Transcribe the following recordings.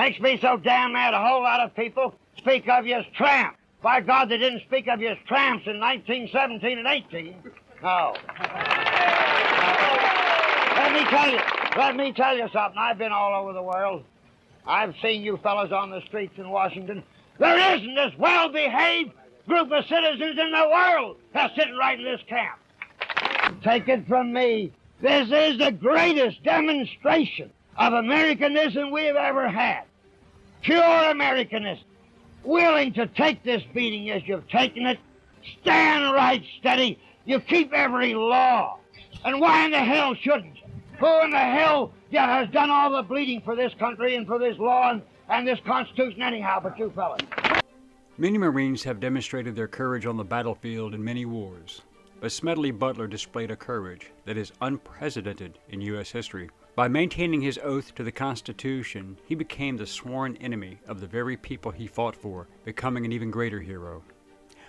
Makes me so damn mad a whole lot of people speak of you as tramps. By God, they didn't speak of you as tramps in 1917 and 18. No. Let me tell you something. I've been all over the world. I've seen you fellas on the streets in Washington. There isn't this well-behaved group of citizens in the world that's sitting right in this camp. Take it from me, this is the greatest demonstration of Americanism we've ever had. Pure Americanism. Willing to take this beating as you've taken it. Stand right steady. You keep every law. And why in the hell shouldn't you? Who in the hell has done all the bleeding for this country and for this law and this Constitution anyhow but you fellas? Many Marines have demonstrated their courage on the battlefield in many wars, but Smedley Butler displayed a courage that is unprecedented in U.S. history. By maintaining his oath to the Constitution, he became the sworn enemy of the very people he fought for, becoming an even greater hero.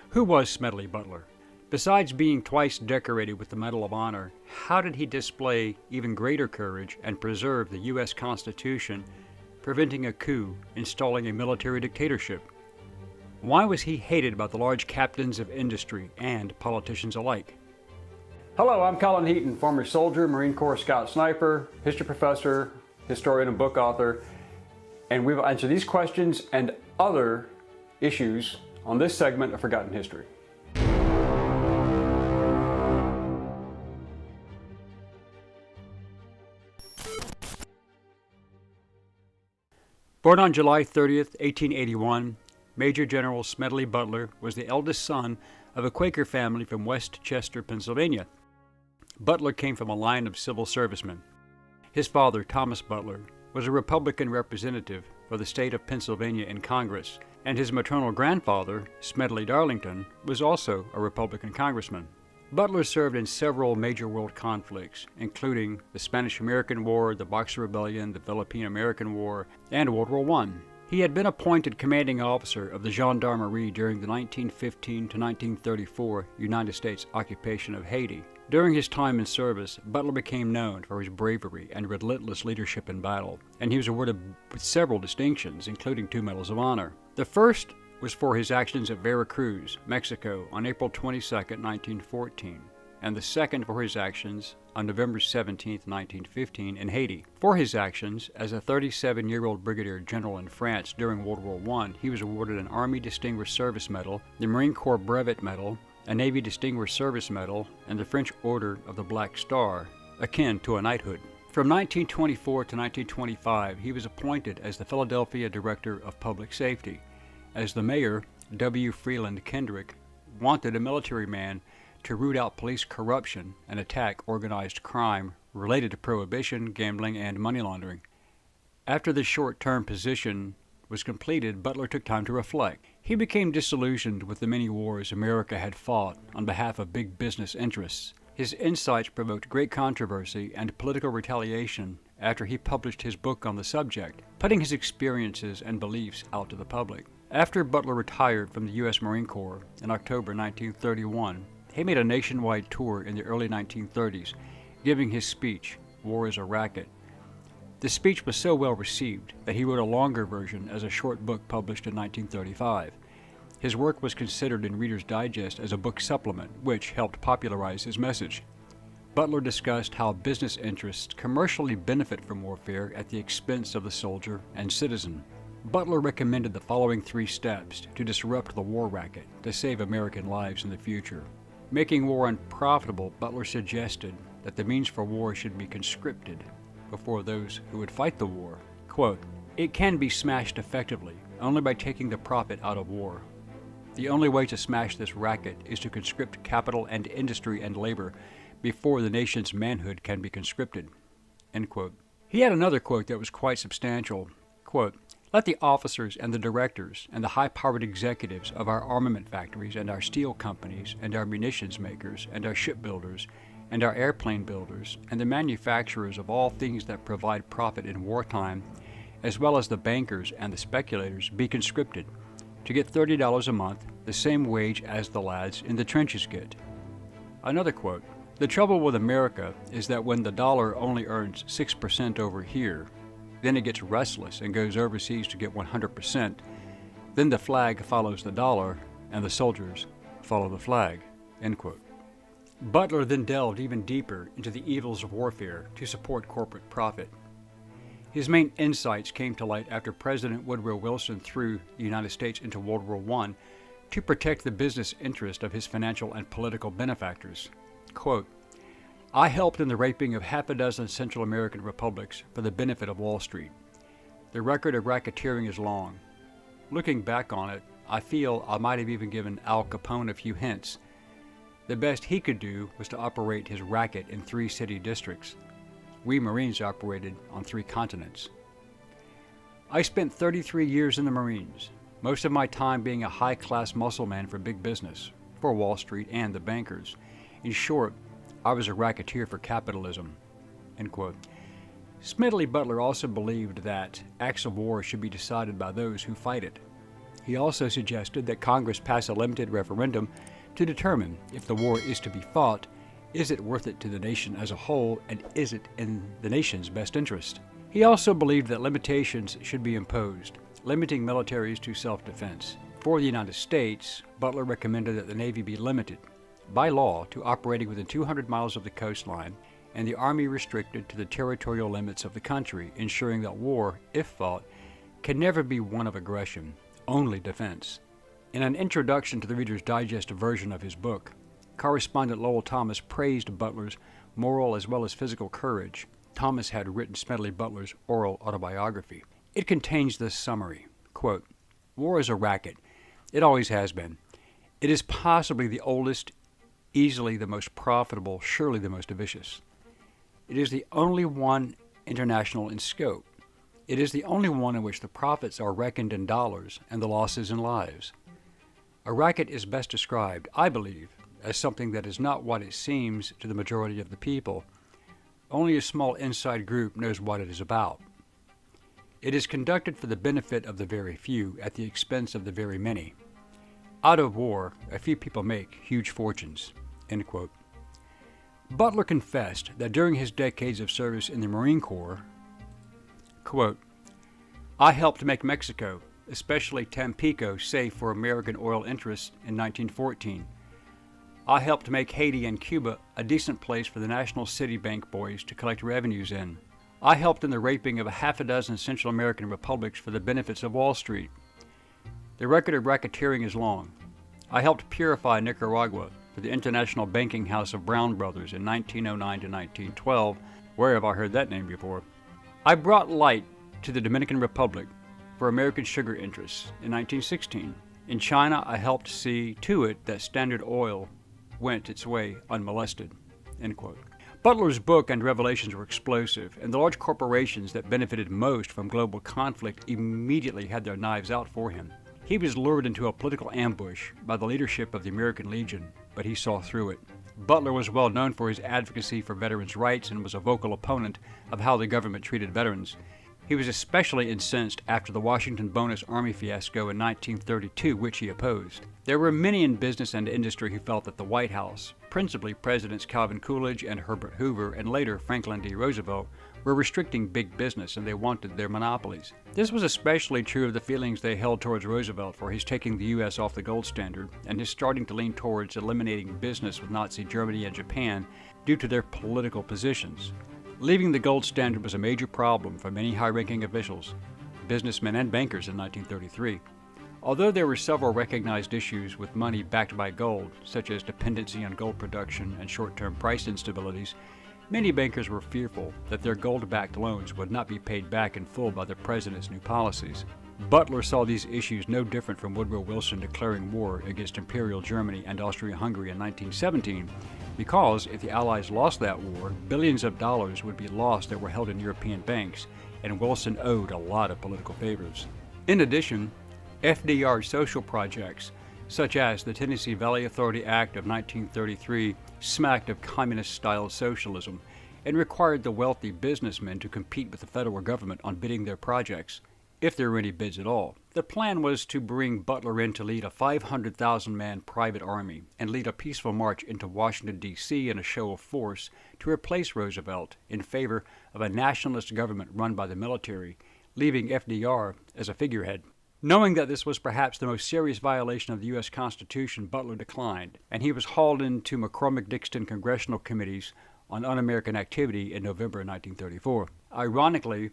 Who was Smedley Butler? Besides being twice decorated with the Medal of Honor, how did he display even greater courage and preserve the U.S. Constitution, preventing a coup, installing a military dictatorship? Why was he hated by the large captains of industry and politicians alike? Hello, I'm Colin Heaton, former soldier, Marine Corps Scout Sniper, history professor, historian and book author, and we've answered these questions and other issues on this segment of Forgotten History. Born on July 30th, 1881, Major General Smedley Butler was the eldest son of a Quaker family from West Chester, Pennsylvania. Butler came from a line of civil servicemen. His father, Thomas Butler, was a Republican representative for the state of Pennsylvania in Congress, and his maternal grandfather, Smedley Darlington, was also a Republican congressman. Butler served in several major world conflicts, including the Spanish-American War, the Boxer Rebellion, the Philippine-American War, and World War I. He had been appointed commanding officer of the Gendarmerie during the 1915 to 1934 United States occupation of Haiti. During his time in service, Butler became known for his bravery and relentless leadership in battle, and he was awarded with several distinctions, including 2 Medals of Honor. The first was for his actions at Veracruz, Mexico, on April 22, 1914, and the second for his actions on November 17, 1915, in Haiti. For his actions as a 37-year-old brigadier general in France during World War I, he was awarded an Army Distinguished Service Medal, the Marine Corps Brevet Medal, a Navy Distinguished Service Medal, and the French Order of the Black Star, akin to a knighthood. From 1924 to 1925, he was appointed as the Philadelphia Director of Public Safety, as the mayor, W. Freeland Kendrick, wanted a military man to root out police corruption and attack organized crime related to prohibition, gambling, and money laundering. After this short-term position was completed, Butler took time to reflect. He became disillusioned with the many wars America had fought on behalf of big business interests. His insights provoked great controversy and political retaliation after he published his book on the subject, putting his experiences and beliefs out to the public. After Butler retired from the U.S. Marine Corps in October 1931, he made a nationwide tour in the early 1930s, giving his speech, War is a Racket. The speech was so well received that he wrote a longer version as a short book published in 1935. His work was considered in Reader's Digest as a book supplement, which helped popularize his message. Butler discussed how business interests commercially benefit from warfare at the expense of the soldier and citizen. Butler recommended the following 3 steps to disrupt the war racket to save American lives in the future. Making war unprofitable, Butler suggested that the means for war should be conscripted before those who would fight the war. Quote, "It can be smashed effectively only by taking the profit out of war. The only way to smash this racket is to conscript capital and industry and labor before the nation's manhood can be conscripted." End quote. He had another quote that was quite substantial. Quote, "Let the officers and the directors and the high-powered executives of our armament factories and our steel companies and our munitions makers and our shipbuilders and our airplane builders and the manufacturers of all things that provide profit in wartime, as well as the bankers and the speculators, be conscripted to get $30 a month, the same wage as the lads in the trenches get." Another quote, "The trouble with America is that when the dollar only earns 6% over here, Then it gets restless and goes overseas to get 100%. Then the flag follows the dollar, and the soldiers follow the flag." End quote. Butler then delved even deeper into the evils of warfare to support corporate profit. His main insights came to light after President Woodrow Wilson threw the United States into World War I to protect the business interest of his financial and political benefactors. Quote, "I helped in the raping of half a dozen Central American republics for the benefit of Wall Street. The record of racketeering is long. Looking back on it, I feel I might have even given Al Capone a few hints. The best he could do was to operate his racket in 3 city districts. We Marines operated on 3 continents. I spent 33 years in the Marines, most of my time being a high-class muscle man for big business, for Wall Street and the bankers. In short, I was a racketeer for capitalism." End quote. Smedley Butler also believed that acts of war should be decided by those who fight it. He also suggested that Congress pass a limited referendum to determine if the war is to be fought, is it worth it to the nation as a whole, and is it in the nation's best interest? He also believed that limitations should be imposed, limiting militaries to self-defense. For the United States, Butler recommended that the Navy be limited, by law, to operating within 200 miles of the coastline, and the Army restricted to the territorial limits of the country, ensuring that war, if fought, can never be one of aggression, only defense. In an introduction to the Reader's Digest version of his book, correspondent Lowell Thomas praised Butler's moral as well as physical courage. Thomas had written Smedley Butler's oral autobiography. It contains this summary, quote, "War is a racket. It always has been. It is possibly the oldest, easily the most profitable, surely the most vicious. It is the only one international in scope. It is the only one in which the profits are reckoned in dollars and the losses in lives. A racket is best described, I believe, as something that is not what it seems to the majority of the people. Only a small inside group knows what it is about. It is conducted for the benefit of the very few at the expense of the very many. Out of war, a few people make huge fortunes." End quote. Butler confessed that during his decades of service in the Marine Corps, quote, "I helped make Mexico, especially Tampico, safe for American oil interests in 1914. I helped make Haiti and Cuba a decent place for the National City Bank boys to collect revenues in. I helped in the raping of a half a dozen Central American republics for the benefits of Wall Street. The record of racketeering is long. I helped purify Nicaragua for the International Banking House of Brown Brothers in 1909 to 1912. Where have I heard that name before? I brought light to the Dominican Republic for American sugar interests in 1916. In China, I helped see to it that Standard Oil went its way unmolested." End quote. Butler's book and revelations were explosive, and the large corporations that benefited most from global conflict immediately had their knives out for him. He was lured into a political ambush by the leadership of the American Legion, but he saw through it. Butler was well known for his advocacy for veterans' rights and was a vocal opponent of how the government treated veterans. He was especially incensed after the Washington Bonus Army fiasco in 1932, which he opposed. There were many in business and industry who felt that the White House, principally Presidents Calvin Coolidge and Herbert Hoover, and later Franklin D. Roosevelt, were restricting big business and they wanted their monopolies. This was especially true of the feelings they held towards Roosevelt for his taking the U.S. off the gold standard and his starting to lean towards eliminating business with Nazi Germany and Japan due to their political positions. Leaving the gold standard was a major problem for many high-ranking officials, businessmen and bankers in 1933. Although there were several recognized issues with money backed by gold, such as dependency on gold production and short-term price instabilities, many bankers were fearful that their gold-backed loans would not be paid back in full by the president's new policies. Butler saw these issues no different from Woodrow Wilson declaring war against Imperial Germany and Austria-Hungary in 1917, because if the Allies lost that war, billions of dollars would be lost that were held in European banks, and Wilson owed a lot of political favors. In addition, FDR's social projects, such as the Tennessee Valley Authority Act of 1933, smacked of communist-style socialism and required the wealthy businessmen to compete with the federal government on bidding their projects. if there were any bids at all. The plan was to bring Butler in to lead a 500,000-man private army and lead a peaceful march into Washington, D.C. in a show of force to replace Roosevelt in favor of a nationalist government run by the military, leaving FDR as a figurehead. Knowing that this was perhaps the most serious violation of the U.S. Constitution, Butler declined, and he was hauled into McCormick-Dixon congressional committees on un-American activity in November 1934. Ironically,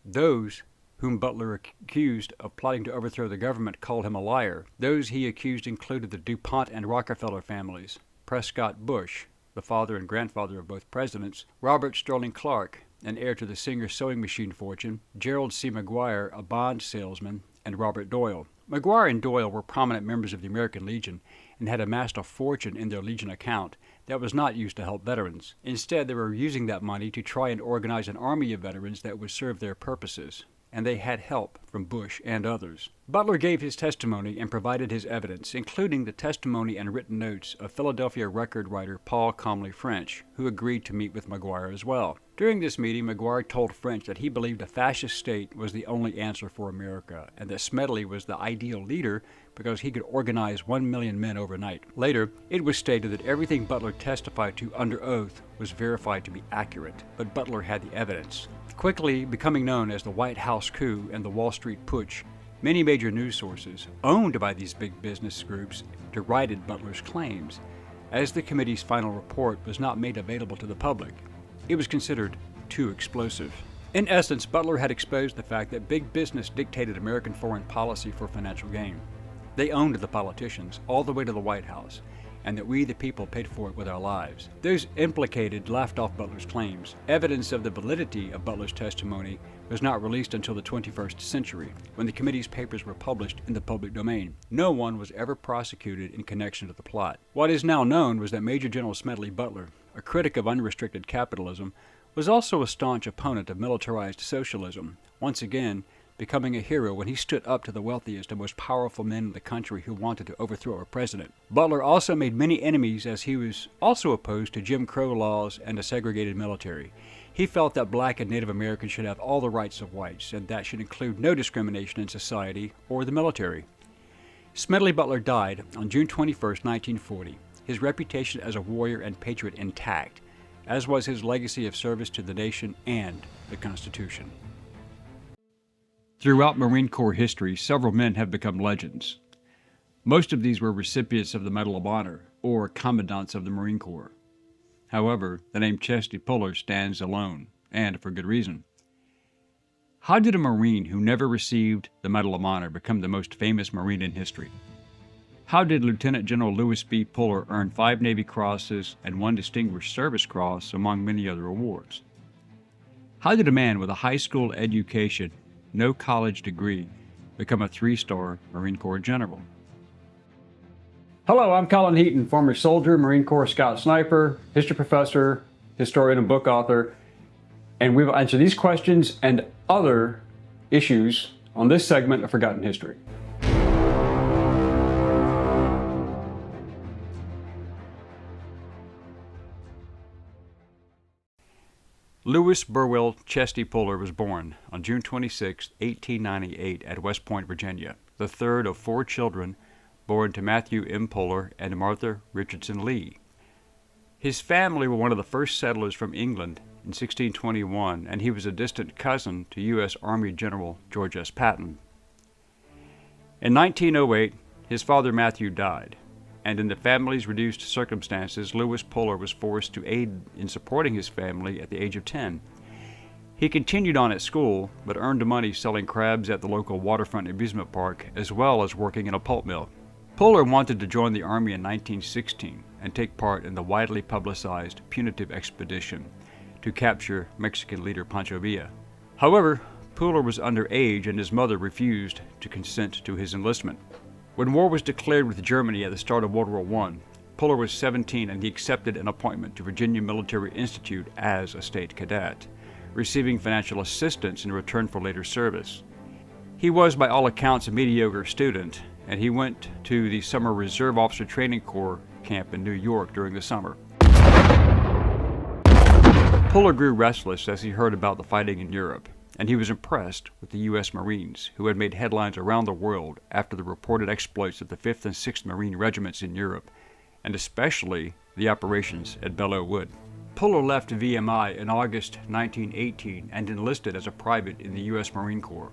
those whom Butler accused of plotting to overthrow the government called him a liar. Those he accused included the DuPont and Rockefeller families, Prescott Bush, the father and grandfather of both presidents, Robert Sterling Clark, an heir to the Singer sewing machine fortune, Gerald C. McGuire, a bond salesman, and Robert Doyle. McGuire and Doyle were prominent members of the American Legion and had amassed a fortune in their Legion account that was not used to help veterans. Instead, they were using that money to try and organize an army of veterans that would serve their purposes, and they had help from Bush and others. Butler gave his testimony and provided his evidence, including the testimony and written notes of Philadelphia record writer Paul Comley French, who agreed to meet with McGuire as well. During this meeting, McGuire told French that he believed a fascist state was the only answer for America, and that Smedley was the ideal leader because he could organize 1 million men overnight. Later, it was stated that everything Butler testified to under oath was verified to be accurate, but Butler had the evidence. Quickly becoming known as the White House coup and the Wall Street Putsch, many major news sources, owned by these big business groups, derided Butler's claims, as the committee's final report was not made available to the public. It was considered too explosive. In essence, Butler had exposed the fact that big business dictated American foreign policy for financial gain. They owned the politicians, all the way to the White House, and that we, the people, paid for it with our lives. Those implicated laughed off Butler's claims. Evidence of the validity of Butler's testimony was not released until the 21st century, when the committee's papers were published in the public domain. No one was ever prosecuted in connection to the plot. What is now known was that Major General Smedley Butler, a critic of unrestricted capitalism, was also a staunch opponent of militarized socialism, once again becoming a hero when he stood up to the wealthiest and most powerful men in the country who wanted to overthrow a president. Butler also made many enemies, as he was also opposed to Jim Crow laws and a segregated military. He felt that black and Native Americans should have all the rights of whites, and that should include no discrimination in society or the military. Smedley Butler died on June 21, 1940, his reputation as a warrior and patriot intact, as was his legacy of service to the nation and the Constitution. Throughout Marine Corps history, several men have become legends. Most of these were recipients of the Medal of Honor, or commandants of the Marine Corps. However, the name Chesty Puller stands alone, and for good reason. How did a Marine who never received the Medal of Honor become the most famous Marine in history? How did Lieutenant General Lewis B. Puller earn 5 Navy Crosses and 1 Distinguished Service Cross, among many other awards? How did a man with a high school education, no college degree, become a 3-star Marine Corps general? Hello, I'm Colin Heaton, former soldier, Marine Corps Scout Sniper, history professor, historian, and book author, and we will answer these questions and other issues on this segment of Forgotten History. Louis Burwell Chesty Puller was born on June 26, 1898 at West Point, Virginia, the third of 4 children born to Matthew M. Puller and Martha Richardson Lee. His family were one of the first settlers from England in 1621, and he was a distant cousin to U.S. Army General George S. Patton. In 1908, his father Matthew died, and in the family's reduced circumstances, Louis Puller was forced to aid in supporting his family at the age of 10. He continued on at school, but earned money selling crabs at the local waterfront amusement park, as well as working in a pulp mill. Puller wanted to join the Army in 1916 and take part in the widely publicized punitive expedition to capture Mexican leader Pancho Villa. However, Puller was underage and his mother refused to consent to his enlistment. When war was declared with Germany at the start of World War I, Puller was 17 and he accepted an appointment to Virginia Military Institute as a state cadet, receiving financial assistance in return for later service. He was, by all accounts, a mediocre student, and he went to the Summer Reserve Officer Training Corps camp in New York during the summer. Puller grew restless as he heard about the fighting in Europe. and he was impressed with the U.S. Marines, who had made headlines around the world after the reported exploits of the 5th and 6th Marine Regiments in Europe, and especially the operations at Belleau Wood. Puller left VMI in August 1918 and enlisted as a private in the U.S. Marine Corps.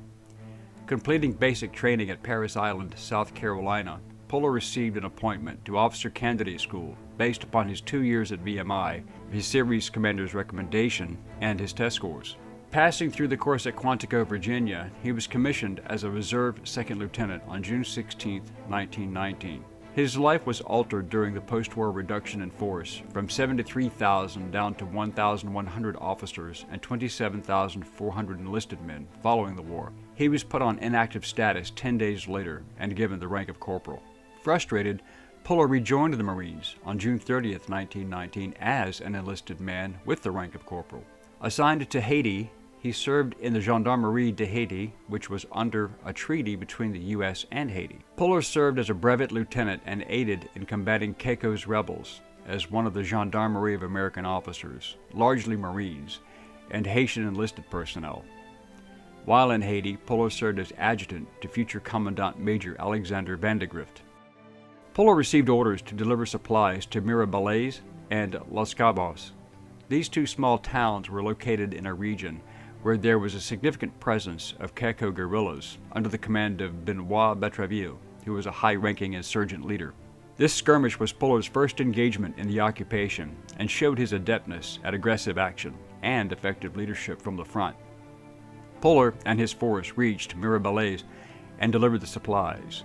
Completing basic training at Parris Island, South Carolina, Puller received an appointment to Officer Candidate School based upon his 2 years at VMI, his series commander's recommendation, and his test scores. Passing through the course at Quantico, Virginia, he was commissioned as a reserve second lieutenant on June 16, 1919. His life was altered during the post-war reduction in force from 73,000 down to 1,100 officers and 27,400 enlisted men following the war. He was put on inactive status 10 days later and given the rank of corporal. Frustrated, Puller rejoined the Marines on June 30, 1919 as an enlisted man with the rank of corporal. Assigned to Haiti, he served in the Gendarmerie de Haiti, which was under a treaty between the U.S. and Haiti. Puller served as a brevet lieutenant and aided in combating Keiko's rebels as one of the Gendarmerie of American officers, largely Marines, and Haitian enlisted personnel. While in Haiti, Puller served as adjutant to future Commandant Major Alexander Vandegrift. Puller received orders to deliver supplies to Mirabelais and Los Cabos. These two small towns were located in a region where there was a significant presence of Keiko guerrillas under the command of Benoit Betreville, who was a high-ranking insurgent leader. This skirmish was Puller's first engagement in the occupation and showed his adeptness at aggressive action and effective leadership from the front. Puller and his force reached Mirabelais and delivered the supplies.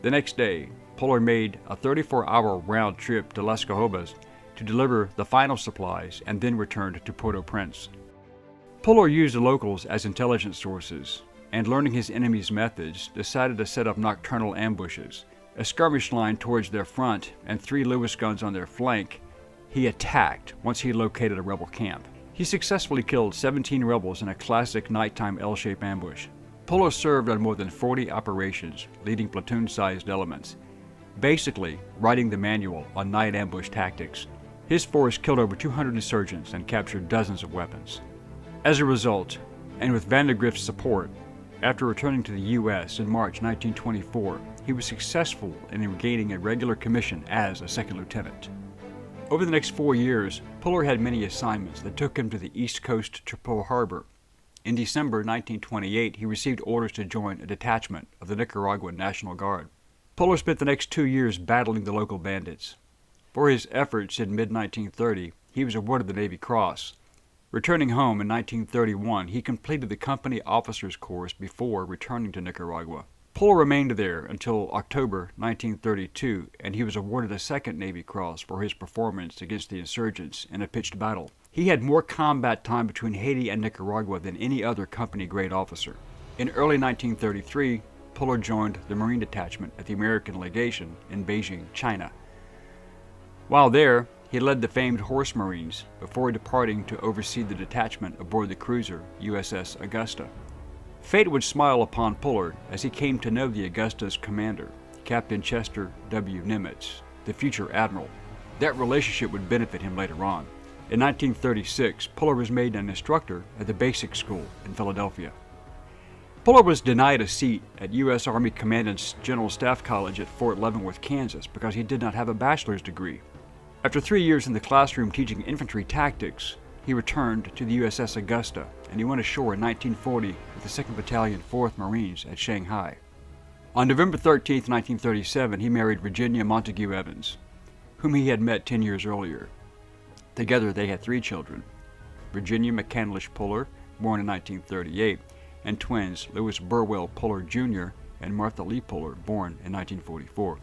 The next day, Puller made a 34-hour round trip to Las Cahobas to deliver the final supplies and then returned to Port-au-Prince. Puller used the locals as intelligence sources, and learning his enemy's methods, decided to set up nocturnal ambushes. A skirmish line towards their front and 3 Lewis guns on their flank, he attacked once he located a rebel camp. He successfully killed 17 rebels in a classic nighttime L-shaped ambush. Puller served on more than 40 operations, leading platoon-sized elements, basically writing the manual on night ambush tactics. His force killed over 200 insurgents and captured dozens of weapons. As a result, and with Vandegrift's support, after returning to the U.S. in March 1924, he was successful in regaining a regular commission as a second lieutenant. Over the next 4 years, Puller had many assignments that took him to the East Coast to Pearl Harbor. In December 1928, he received orders to join a detachment of the Nicaraguan National Guard. Puller spent the next 2 years battling the local bandits. For his efforts in mid-1930, he was awarded the Navy Cross. Returning home in 1931, he completed the company officer's course before returning to Nicaragua. Puller remained there until October 1932, and he was awarded a second Navy Cross for his performance against the insurgents in a pitched battle. He had more combat time between Haiti and Nicaragua than any other company-grade officer. In early 1933, Puller joined the Marine Detachment at the American Legation in Beijing, China. While there, he led the famed Horse Marines before departing to oversee the detachment aboard the cruiser USS Augusta. Fate would smile upon Puller as he came to know the Augusta's commander, Captain Chester W. Nimitz, the future admiral. That relationship would benefit him later on. In 1936, Puller was made an instructor at the Basic School in Philadelphia. Puller was denied a seat at U.S. Army Commandant's General Staff College at Fort Leavenworth, Kansas, because he did not have a bachelor's degree. After 3 years in the classroom teaching infantry tactics, he returned to the USS Augusta, and he went ashore in 1940 with the 2nd Battalion, 4th Marines at Shanghai. On November 13, 1937, he married Virginia Montague Evans, whom he had met 10 years earlier. Together they had 3 children, Virginia McCandlish Puller, born in 1938, and twins Louis Burwell Puller Jr. and Martha Lee Puller, born in 1944.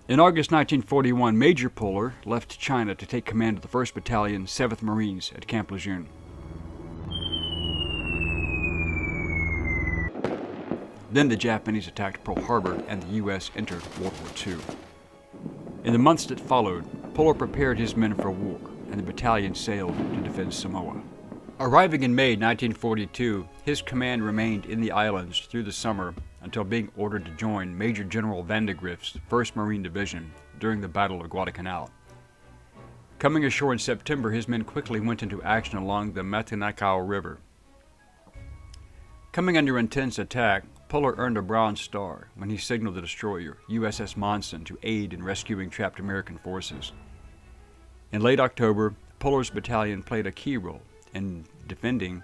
In August 1941, Major Puller left China to take command of the 1st Battalion, 7th Marines at Camp Lejeune. Then the Japanese attacked Pearl Harbor and the U.S. entered World War II. In the months that followed, Puller prepared his men for war, and the battalion sailed to defend Samoa. Arriving in May 1942, his command remained in the islands through the summer until being ordered to join Major General Vandegrift's 1st Marine Division during the Battle of Guadalcanal. Coming ashore in September, his men quickly went into action along the Matanacao River. Coming under intense attack, Puller earned a Bronze Star when he signaled the destroyer USS Monson to aid in rescuing trapped American forces. In late October, Puller's battalion played a key role in defending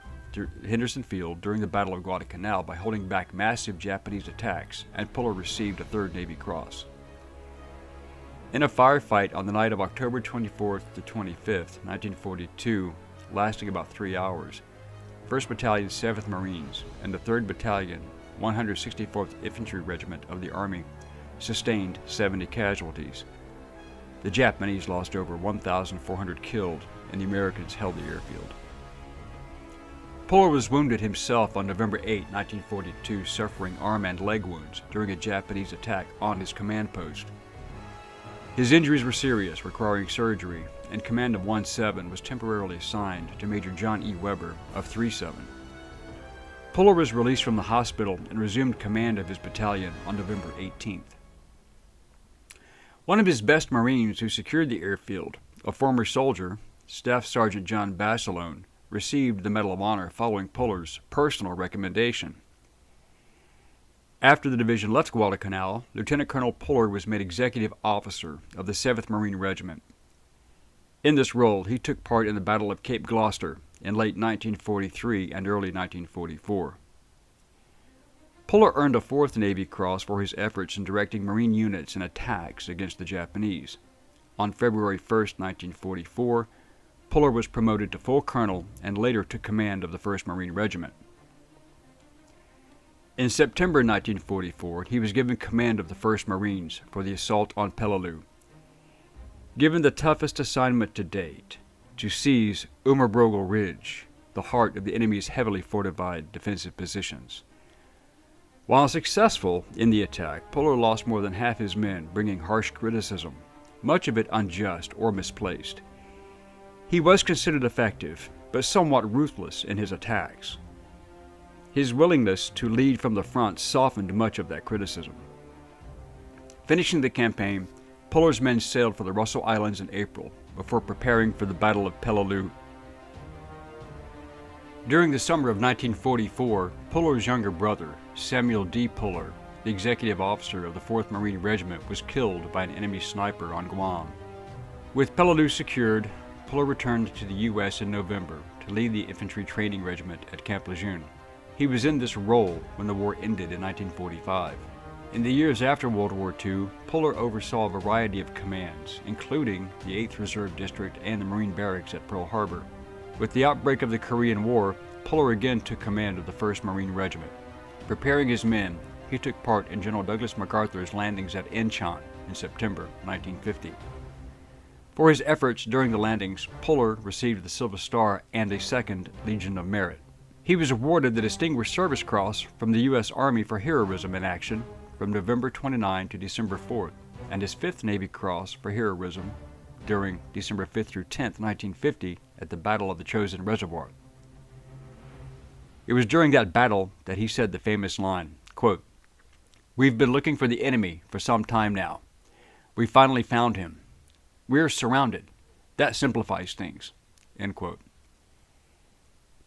Henderson Field during the Battle of Guadalcanal by holding back massive Japanese attacks, and Puller received a 3rd Navy Cross. In a firefight on the night of October 24th to 25th, 1942, lasting about 3 hours, 1st Battalion 7th Marines and the 3rd Battalion 164th Infantry Regiment of the Army sustained 70 casualties. The Japanese lost over 1,400 killed, and the Americans held the airfield. Puller was wounded himself on November 8, 1942, suffering arm and leg wounds during a Japanese attack on his command post. His injuries were serious, requiring surgery, and command of 1-7 was temporarily assigned to Major John E. Weber of 3-7. Puller was released from the hospital and resumed command of his battalion on November 18th. One of his best Marines who secured the airfield, a former soldier, Staff Sergeant John Basilone, received the Medal of Honor following Puller's personal recommendation. After the division left Guadalcanal, Lieutenant Colonel Puller was made executive officer of the 7th Marine Regiment. In this role, he took part in the Battle of Cape Gloucester in late 1943 and early 1944. Puller earned a 4th Navy Cross for his efforts in directing Marine units in attacks against the Japanese. On February 1, 1944, Puller was promoted to full colonel and later took command of the 1st Marine Regiment. In September 1944, he was given command of the 1st Marines for the assault on Peleliu. Given the toughest assignment to date, to seize Umerbrogel Ridge, the heart of the enemy's heavily fortified defensive positions. While successful in the attack, Puller lost more than half his men, bringing harsh criticism, much of it unjust or misplaced. He was considered effective, but somewhat ruthless in his attacks. His willingness to lead from the front softened much of that criticism. Finishing the campaign, Puller's men sailed for the Russell Islands in April before preparing for the Battle of Peleliu. During the summer of 1944, Puller's younger brother, Samuel D. Puller, the executive officer of the 4th Marine Regiment, was killed by an enemy sniper on Guam. With Peleliu secured, Puller returned to the U.S. in November to lead the infantry training regiment at Camp Lejeune. He was in this role when the war ended in 1945. In the years after World War II, Puller oversaw a variety of commands, including the 8th Reserve District and the Marine Barracks at Pearl Harbor. With the outbreak of the Korean War, Puller again took command of the 1st Marine Regiment. Preparing his men, he took part in General Douglas MacArthur's landings at Incheon in September 1950. For his efforts during the landings, Puller received the Silver Star and a 2nd Legion of Merit. He was awarded the Distinguished Service Cross from the U.S. Army for heroism in action from November 29 to December 4th, and his 5th Navy Cross for heroism during December 5th through 10th, 1950, at the Battle of the Chosin Reservoir. It was during that battle that he said the famous line, quote, "We've been looking for the enemy for some time now. We finally found him. We're surrounded. That simplifies things," end quote.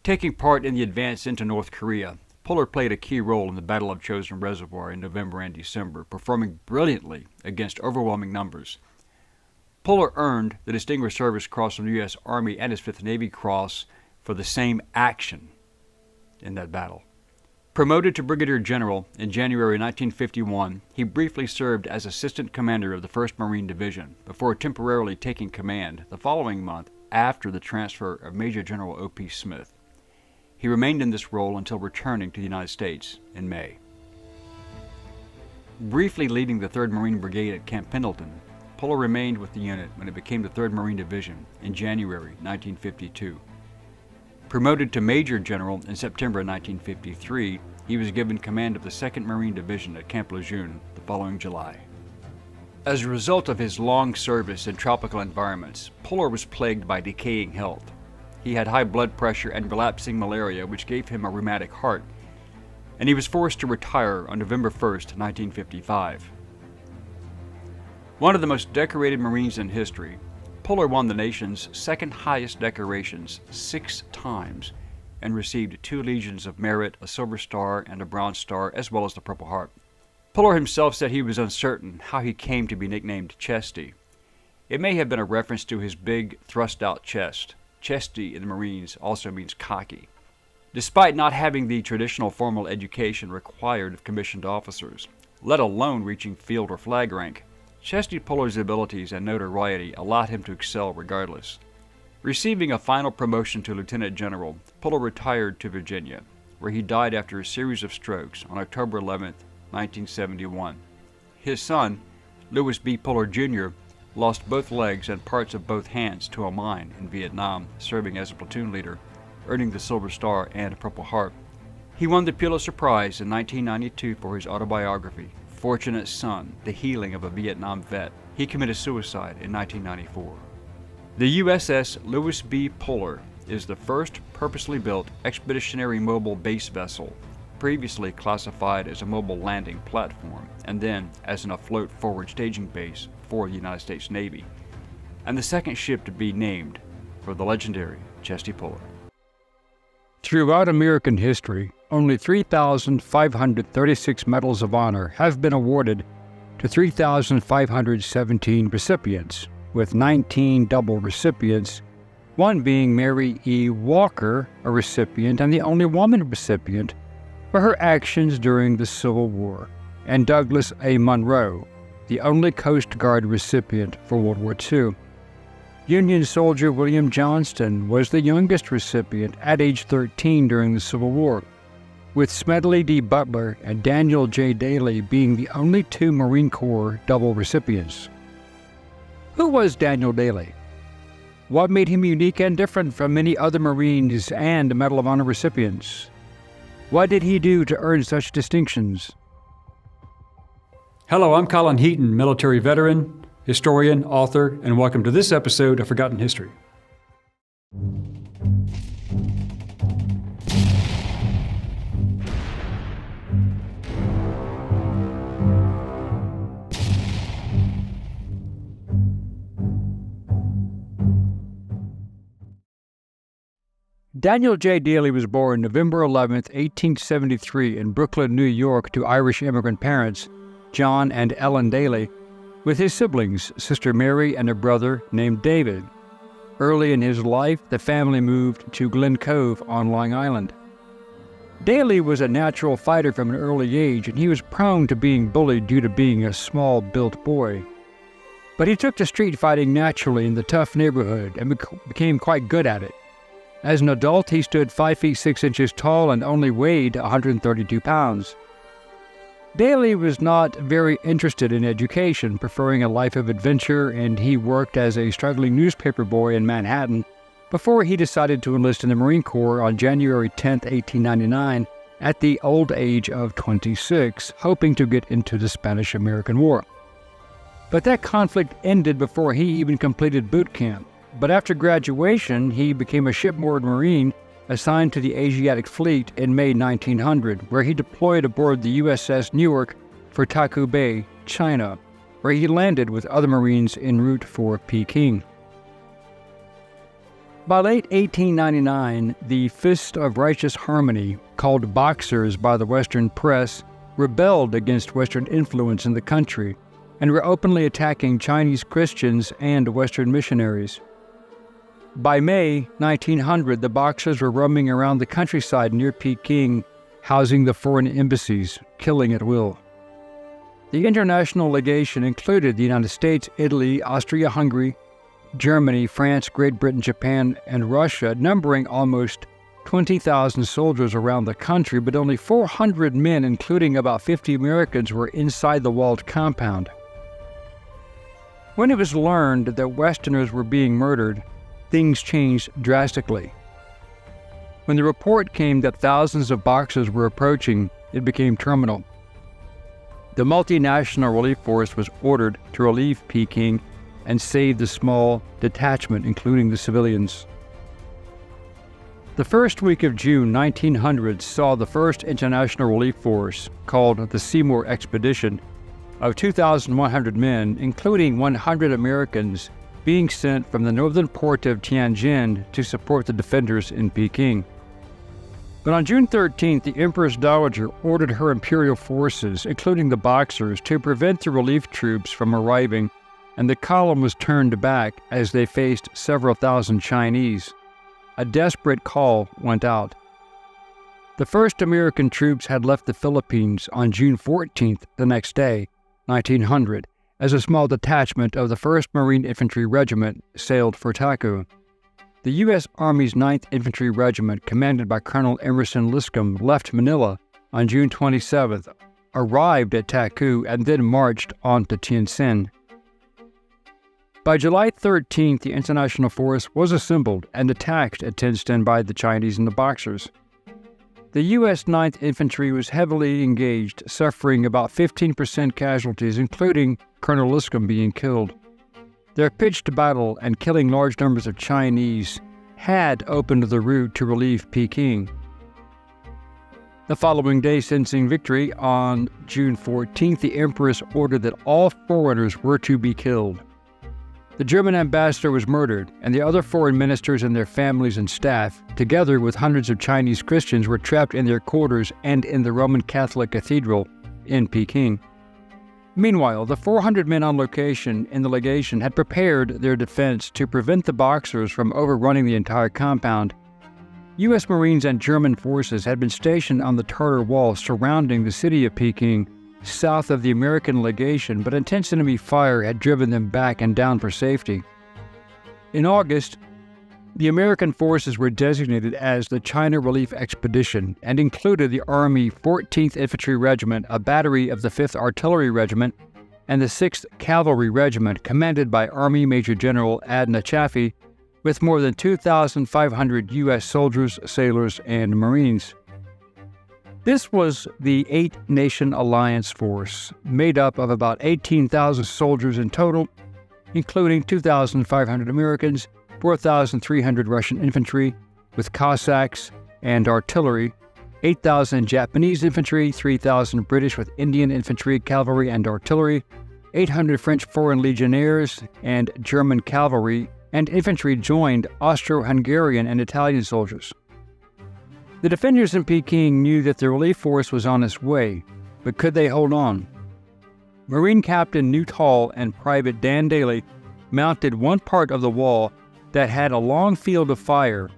Taking part in the advance into North Korea, Puller played a key role in the Battle of Chosin Reservoir in November and December, performing brilliantly against overwhelming numbers. Puller earned the Distinguished Service Cross from the U.S. Army and his 5th Navy Cross for the same action in that battle. Promoted to Brigadier General in January 1951, he briefly served as Assistant Commander of the 1st Marine Division before temporarily taking command the following month after the transfer of Major General O.P. Smith. He remained in this role until returning to the United States in May. Briefly leading the 3rd Marine Brigade at Camp Pendleton, Puller remained with the unit when it became the 3rd Marine Division in January 1952. Promoted to Major General in September 1953, he was given command of the 2nd Marine Division at Camp Lejeune the following July. As a result of his long service in tropical environments, Puller was plagued by decaying health. He had high blood pressure and relapsing malaria, which gave him a rheumatic heart, and he was forced to retire on November 1, 1955. One of the most decorated Marines in history, Puller won the nation's 2nd highest decorations 6 times, and received 2 Legions of Merit, a Silver Star, and a Bronze Star, as well as the Purple Heart. Puller himself said he was uncertain how he came to be nicknamed Chesty. It may have been a reference to his big, thrust-out chest. Chesty in the Marines also means cocky. Despite not having the traditional formal education required of commissioned officers, let alone reaching field or flag rank, Chesty Puller's abilities and notoriety allowed him to excel regardless. Receiving a final promotion to lieutenant general, Puller retired to Virginia, where he died after a series of strokes on October 11, 1971. His son, Louis B. Puller Jr., lost both legs and parts of both hands to a mine in Vietnam, serving as a platoon leader, earning the Silver Star and Purple Heart. He won the Pulitzer Prize in 1992 for his autobiography, Fortunate Son, The Healing of a Vietnam Vet. He committed suicide in 1994. The USS Louis B. Puller is the first purposely built expeditionary mobile base vessel, previously classified as a mobile landing platform and then as an afloat forward staging base for the United States Navy, and the second ship to be named for the legendary Chesty Puller. Throughout American history, only 3,536 Medals of Honor have been awarded to 3,517 recipients, with 19 double recipients, one being Mary E. Walker, a recipient and the only woman recipient, for her actions during the Civil War, and Douglas A. Monroe, the only Coast Guard recipient for World War II. Union soldier William Johnston was the youngest recipient at age 13 during the Civil War, with Smedley D. Butler and Daniel J. Daly being the only 2 Marine Corps double recipients. Who was Daniel Daly? What made him unique and different from many other Marines and Medal of Honor recipients? What did he do to earn such distinctions? Hello, I'm Colin Heaton, military veteran, historian, author, and welcome to this episode of Forgotten History. Daniel J. Daly was born November 11, 1873 in Brooklyn, New York to Irish immigrant parents, John and Ellen Daly, with his siblings, Sister Mary and a brother named David. Early in his life, the family moved to Glen Cove on Long Island. Daly was a natural fighter from an early age, and he was prone to being bullied due to being a small-built boy. But he took to street fighting naturally in the tough neighborhood and became quite good at it. As an adult, he stood 5 feet 6 inches tall and only weighed 132 pounds. Daly was not very interested in education, preferring a life of adventure, and he worked as a struggling newspaper boy in Manhattan before he decided to enlist in the Marine Corps on January 10, 1899, at the old age of 26, hoping to get into the Spanish-American War. But that conflict ended before he even completed boot camp. But after graduation, he became a shipboard Marine assigned to the Asiatic Fleet in May 1900, where he deployed aboard the USS Newark for Taku Bay, China, where he landed with other Marines en route for Peking. By late 1899, the Fist of Righteous Harmony, called Boxers by the Western press, rebelled against Western influence in the country and were openly attacking Chinese Christians and Western missionaries. By May 1900, the Boxers were roaming around the countryside near Peking, housing the foreign embassies, killing at will. The international legation included the United States, Italy, Austria-Hungary, Germany, France, Great Britain, Japan, and Russia, numbering almost 20,000 soldiers around the country, but only 400 men, including about 50 Americans, were inside the walled compound. When it was learned that Westerners were being murdered, things changed drastically. When the report came that thousands of Boxers were approaching, it became terminal. The multinational relief force was ordered to relieve Peking and save the small detachment, including the civilians. The first week of June 1900 saw the first international relief force, called the Seymour Expedition, of 2,100 men, including 100 Americans, being sent from the northern port of Tianjin to support the defenders in Peking. But on June 13th, the Empress Dowager ordered her imperial forces, including the Boxers, to prevent the relief troops from arriving, and the column was turned back as they faced several thousand Chinese. A desperate call went out. The first American troops had left the Philippines on June 14th, the next day, 1900, as a small detachment of the 1st Marine Infantry Regiment sailed for Taku. The U.S. Army's 9th Infantry Regiment, commanded by Colonel Emerson Liscombe, left Manila on June 27th, arrived at Taku, and then marched on to Tientsin. By July 13th, the international force was assembled and attacked at Tientsin by the Chinese and the Boxers. The U.S. 9th Infantry was heavily engaged, suffering about 15% casualties, including Colonel Liscombe being killed. Their pitched battle and killing large numbers of Chinese had opened the route to relieve Peking. The following day, sensing victory, on June 14th, the Empress ordered that all foreigners were to be killed. The German ambassador was murdered, and the other foreign ministers and their families and staff, together with hundreds of Chinese Christians, were trapped in their quarters and in the Roman Catholic Cathedral in Peking. Meanwhile, the 400 men on location in the legation had prepared their defense to prevent the Boxers from overrunning the entire compound. U.S. Marines and German forces had been stationed on the Tartar Wall surrounding the city of Peking, south of the American legation, but intense enemy fire had driven them back and down for safety. In August, the American forces were designated as the China Relief Expedition and included the Army 14th Infantry Regiment, a battery of the 5th Artillery Regiment, and the 6th Cavalry Regiment, commanded by Army Major General Adna Chaffee, with more than 2,500 U.S. soldiers, sailors, and Marines. This was the 8-nation alliance force, made up of about 18,000 soldiers in total, including 2,500 Americans, 4,300 Russian infantry, with Cossacks and artillery, 8,000 Japanese infantry, 3,000 British with Indian infantry, cavalry, and artillery, 800 French Foreign Legionnaires and German cavalry, and infantry joined Austro-Hungarian and Italian soldiers. The defenders in Peking knew that the relief force was on its way, but could they hold on? Marine Captain Newt Hall and Private Dan Daly mounted one part of the wall that had a long field of fire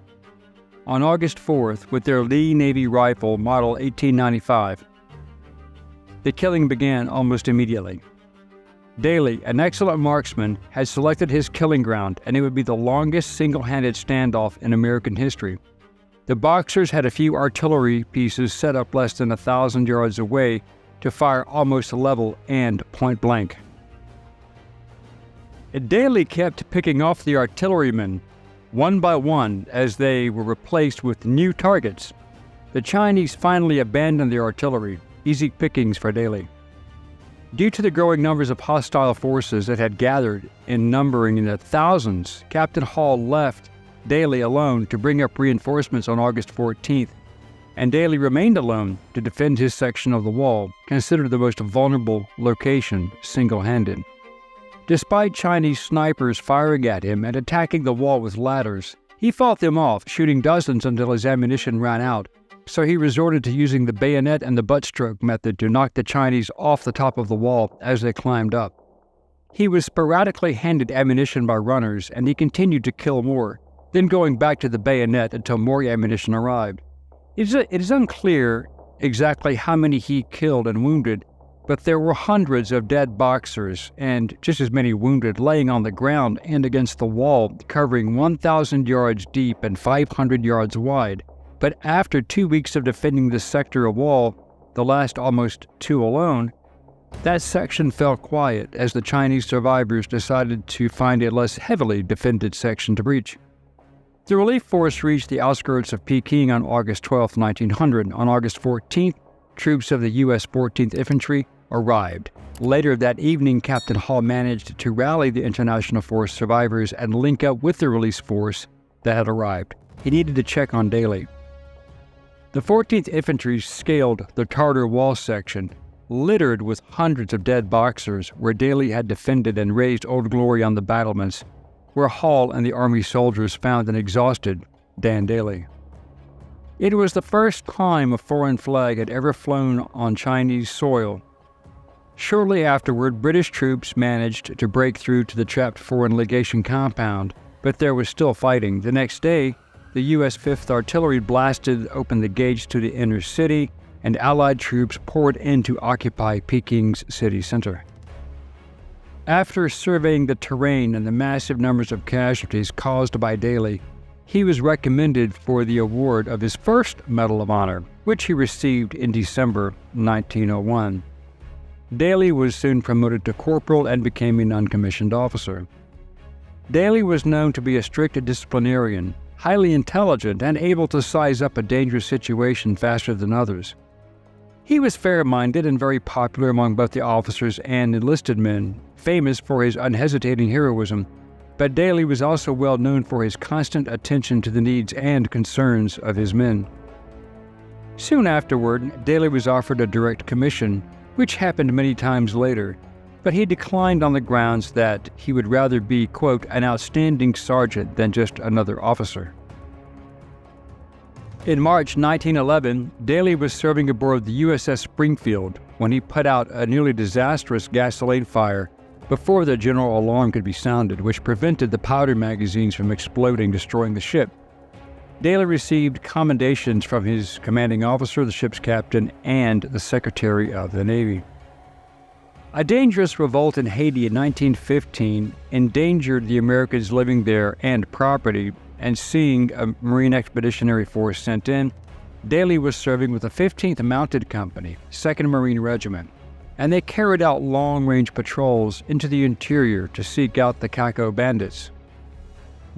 on August 4th with their Lee Navy rifle model 1895. The killing began almost immediately. Daly, an excellent marksman, had selected his killing ground, and it would be the longest single-handed standoff in American history. The Boxers had a few artillery pieces set up less than 1,000 yards away to fire almost level and point blank. Daly kept picking off the artillerymen, one by one, as they were replaced with new targets. The Chinese finally abandoned their artillery, easy pickings for Daly. Due to the growing numbers of hostile forces that had gathered in numbering in the thousands, Captain Hall left Daly alone to bring up reinforcements on August 14th, and Daly remained alone to defend his section of the wall, considered the most vulnerable location single-handed. Despite Chinese snipers firing at him and attacking the wall with ladders, he fought them off, shooting dozens until his ammunition ran out, so he resorted to using the bayonet and the butt-stroke method to knock the Chinese off the top of the wall as they climbed up. He was sporadically handed ammunition by runners, and he continued to kill more, then going back to the bayonet until more ammunition arrived. It is unclear exactly how many he killed and wounded, but there were hundreds of dead Boxers and just as many wounded laying on the ground and against the wall, covering 1,000 yards deep and 500 yards wide. But after 2 weeks of defending this sector of wall, the last almost 2 alone, that section fell quiet as the Chinese survivors decided to find a less heavily defended section to breach. The relief force reached the outskirts of Peking on August 12, 1900. On August 14th, troops of the U.S. 14th Infantry arrived. Later that evening, Captain Hall managed to rally the international force survivors and link up with the release force that had arrived. He needed to check on Daly. The 14th Infantry scaled the Tartar Wall section, littered with hundreds of dead Boxers, where Daly had defended and raised Old Glory on the battlements, where Hall and the Army soldiers found an exhausted Dan Daly. It was the first time a foreign flag had ever flown on Chinese soil. Shortly afterward, British troops managed to break through to the trapped foreign legation compound, but there was still fighting. The next day, the U.S. 5th Artillery blasted open the gates to the inner city, and Allied troops poured in to occupy Peking's city center. After surveying the terrain and the massive numbers of casualties caused by Daly, he was recommended for the award of his first Medal of Honor, which he received in December 1901. Daly was soon promoted to corporal and became a non-commissioned officer. Daly was known to be a strict disciplinarian, highly intelligent, and able to size up a dangerous situation faster than others. He was fair-minded and very popular among both the officers and enlisted men, famous for his unhesitating heroism, but Daly was also well known for his constant attention to the needs and concerns of his men. Soon afterward, Daly was offered a direct commission, which happened many times later, but he declined on the grounds that he would rather be, quote, an outstanding sergeant than just another officer. In March 1911, Daly was serving aboard the USS Springfield when he put out a nearly disastrous gasoline fire before the general alarm could be sounded, which prevented the powder magazines from exploding, destroying the ship. Daly received commendations from his commanding officer, the ship's captain, and the Secretary of the Navy. A dangerous revolt in Haiti in 1915 endangered the Americans living there and property, and seeing a Marine Expeditionary Force sent in, Daly was serving with the 15th Mounted Company, 2nd Marine Regiment, and they carried out long-range patrols into the interior to seek out the Caco bandits.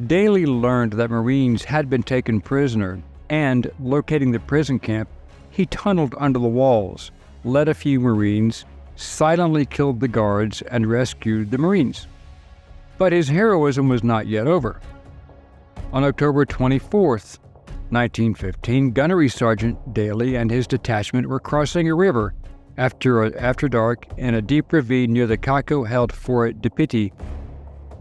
Daly learned that Marines had been taken prisoner, and, locating the prison camp, he tunneled under the walls, led a few Marines, silently killed the guards, and rescued the Marines. But his heroism was not yet over. On October 24th, 1915, Gunnery Sergeant Daly and his detachment were crossing a river after dark in a deep ravine near the Caco-held Fort de Pitti,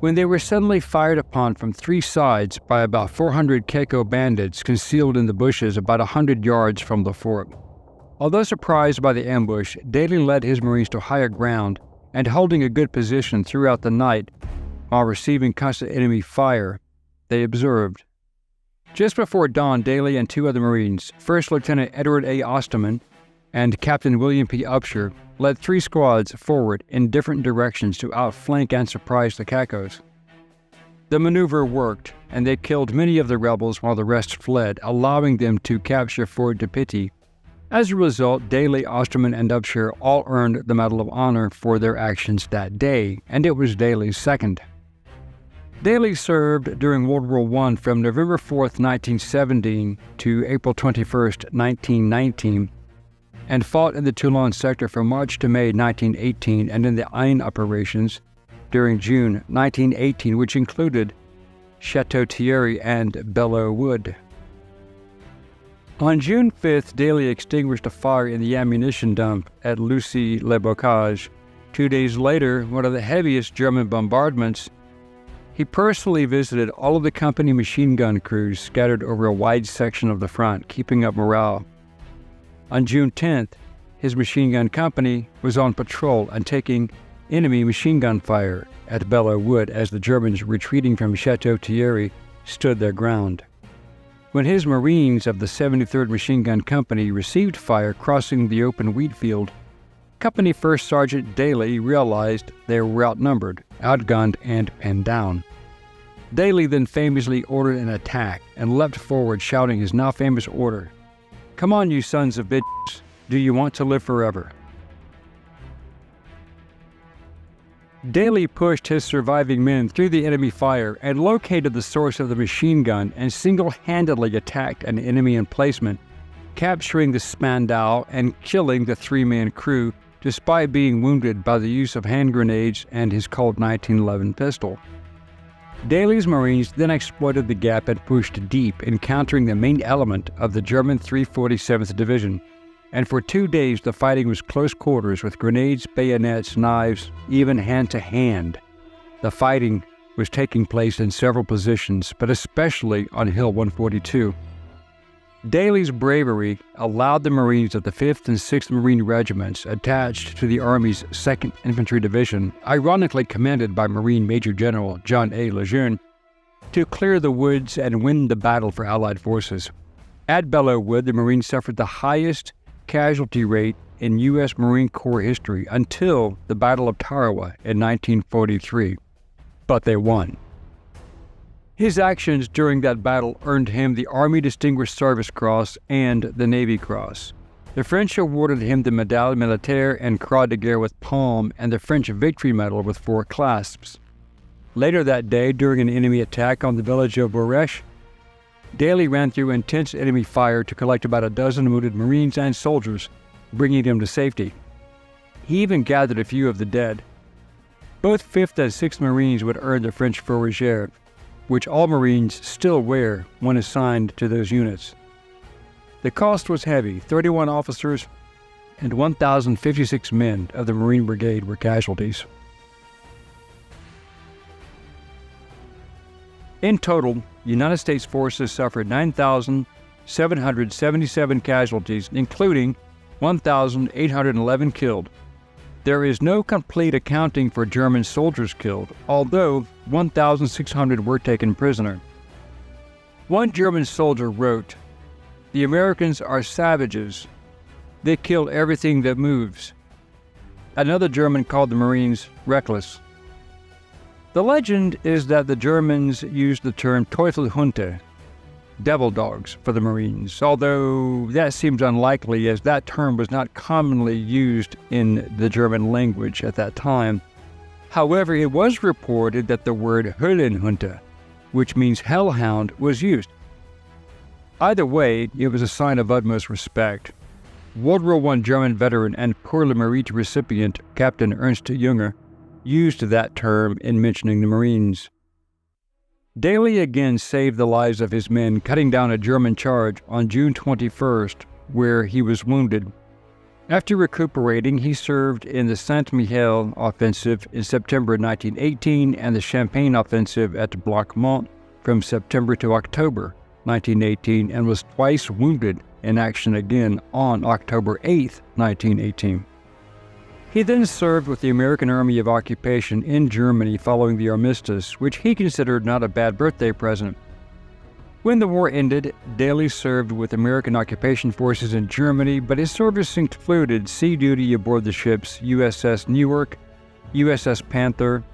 when they were suddenly fired upon from three sides by about 400 Caco bandits concealed in the bushes about 100 yards from the fort. Although surprised by the ambush, Daly led his Marines to higher ground and holding a good position throughout the night while receiving constant enemy fire, they observed. Just before dawn, Daly and two other Marines, First Lieutenant Edward A. Osterman and Captain William P. Upshur, led three squads forward in different directions to outflank and surprise the Cacos. The maneuver worked, and they killed many of the rebels while the rest fled, allowing them to capture Fort de Pitti. As a result, Daly, Osterman, and Upshur all earned the Medal of Honor for their actions that day, and it was Daly's second. Daly served during World War I from November 4th, 1917 to April 21st, 1919, and fought in the Toulon sector from March to May 1918 and in the Aisne operations during June 1918, which included Chateau Thierry and Belleau Wood. On June 5th, Daly extinguished a fire in the ammunition dump at Lucy-le-Bocage. 2 days later, one of the heaviest German bombardments, he personally visited all of the company machine gun crews scattered over a wide section of the front, keeping up morale. On June 10th, his machine gun company was on patrol and taking enemy machine gun fire at Belleau Wood as the Germans retreating from Chateau Thierry stood their ground. When his Marines of the 73rd Machine Gun Company received fire crossing the open wheat field, Company First Sergeant Daly realized they were outnumbered, outgunned, and pinned down. Daly then famously ordered an attack and leapt forward shouting his now famous order, "Come on, you sons of bitches, do you want to live forever?" Daly pushed his surviving men through the enemy fire and located the source of the machine gun and single-handedly attacked an enemy emplacement, capturing the Spandau and killing the three-man crew despite being wounded by the use of hand grenades and his Colt 1911 pistol. Daly's Marines then exploited the gap and pushed deep, encountering the main element of the German 347th Division. And for 2 days the fighting was close quarters with grenades, bayonets, knives, even hand-to-hand. The fighting was taking place in several positions, but especially on Hill 142. Daly's bravery allowed the Marines of the 5th and 6th Marine Regiments attached to the Army's 2nd Infantry Division, ironically commanded by Marine Major General John A. Lejeune, to clear the woods and win the battle for Allied forces. At Belleau Wood, the Marines suffered the highest casualty rate in U.S. Marine Corps history until the Battle of Tarawa in 1943, but they won. His actions during that battle earned him the Army Distinguished Service Cross and the Navy Cross. The French awarded him the Médaille Militaire and Croix de Guerre with Palm and the French Victory Medal with 4 clasps. Later that day, during an enemy attack on the village of Bourèche, Daly ran through intense enemy fire to collect about a dozen wounded Marines and soldiers, bringing them to safety. He even gathered a few of the dead. Both 5th and 6th Marines would earn the French Fourragère, which all Marines still wear when assigned to those units. The cost was heavy. 31 officers and 1,056 men of the Marine Brigade were casualties. In total, United States forces suffered 9,777 casualties, including 1,811 killed. There is no complete accounting for German soldiers killed, although 1,600 were taken prisoner. One German soldier wrote, "The Americans are savages. They kill everything that moves." Another German called the Marines reckless. The legend is that the Germans used the term Teufelhunde, devil dogs, for the Marines, although that seems unlikely as that term was not commonly used in the German language at that time. However, it was reported that the word Höhlenhunde, which means hellhound, was used. Either way, it was a sign of utmost respect. World War I German veteran and Pour le Mérite recipient Captain Ernst Junger used that term in mentioning the Marines. Daly again saved the lives of his men, cutting down a German charge on June 21st, where he was wounded. After recuperating, he served in the Saint-Mihiel offensive in September 1918 and the Champagne offensive at Bloquemont from September to October 1918, and was twice wounded in action again on October 8, 1918. He then served with the American Army of Occupation in Germany following the armistice, which he considered not a bad birthday present. When the war ended, Daly served with American occupation forces in Germany, but his service included sea duty aboard the ships USS Newark, USS Panther,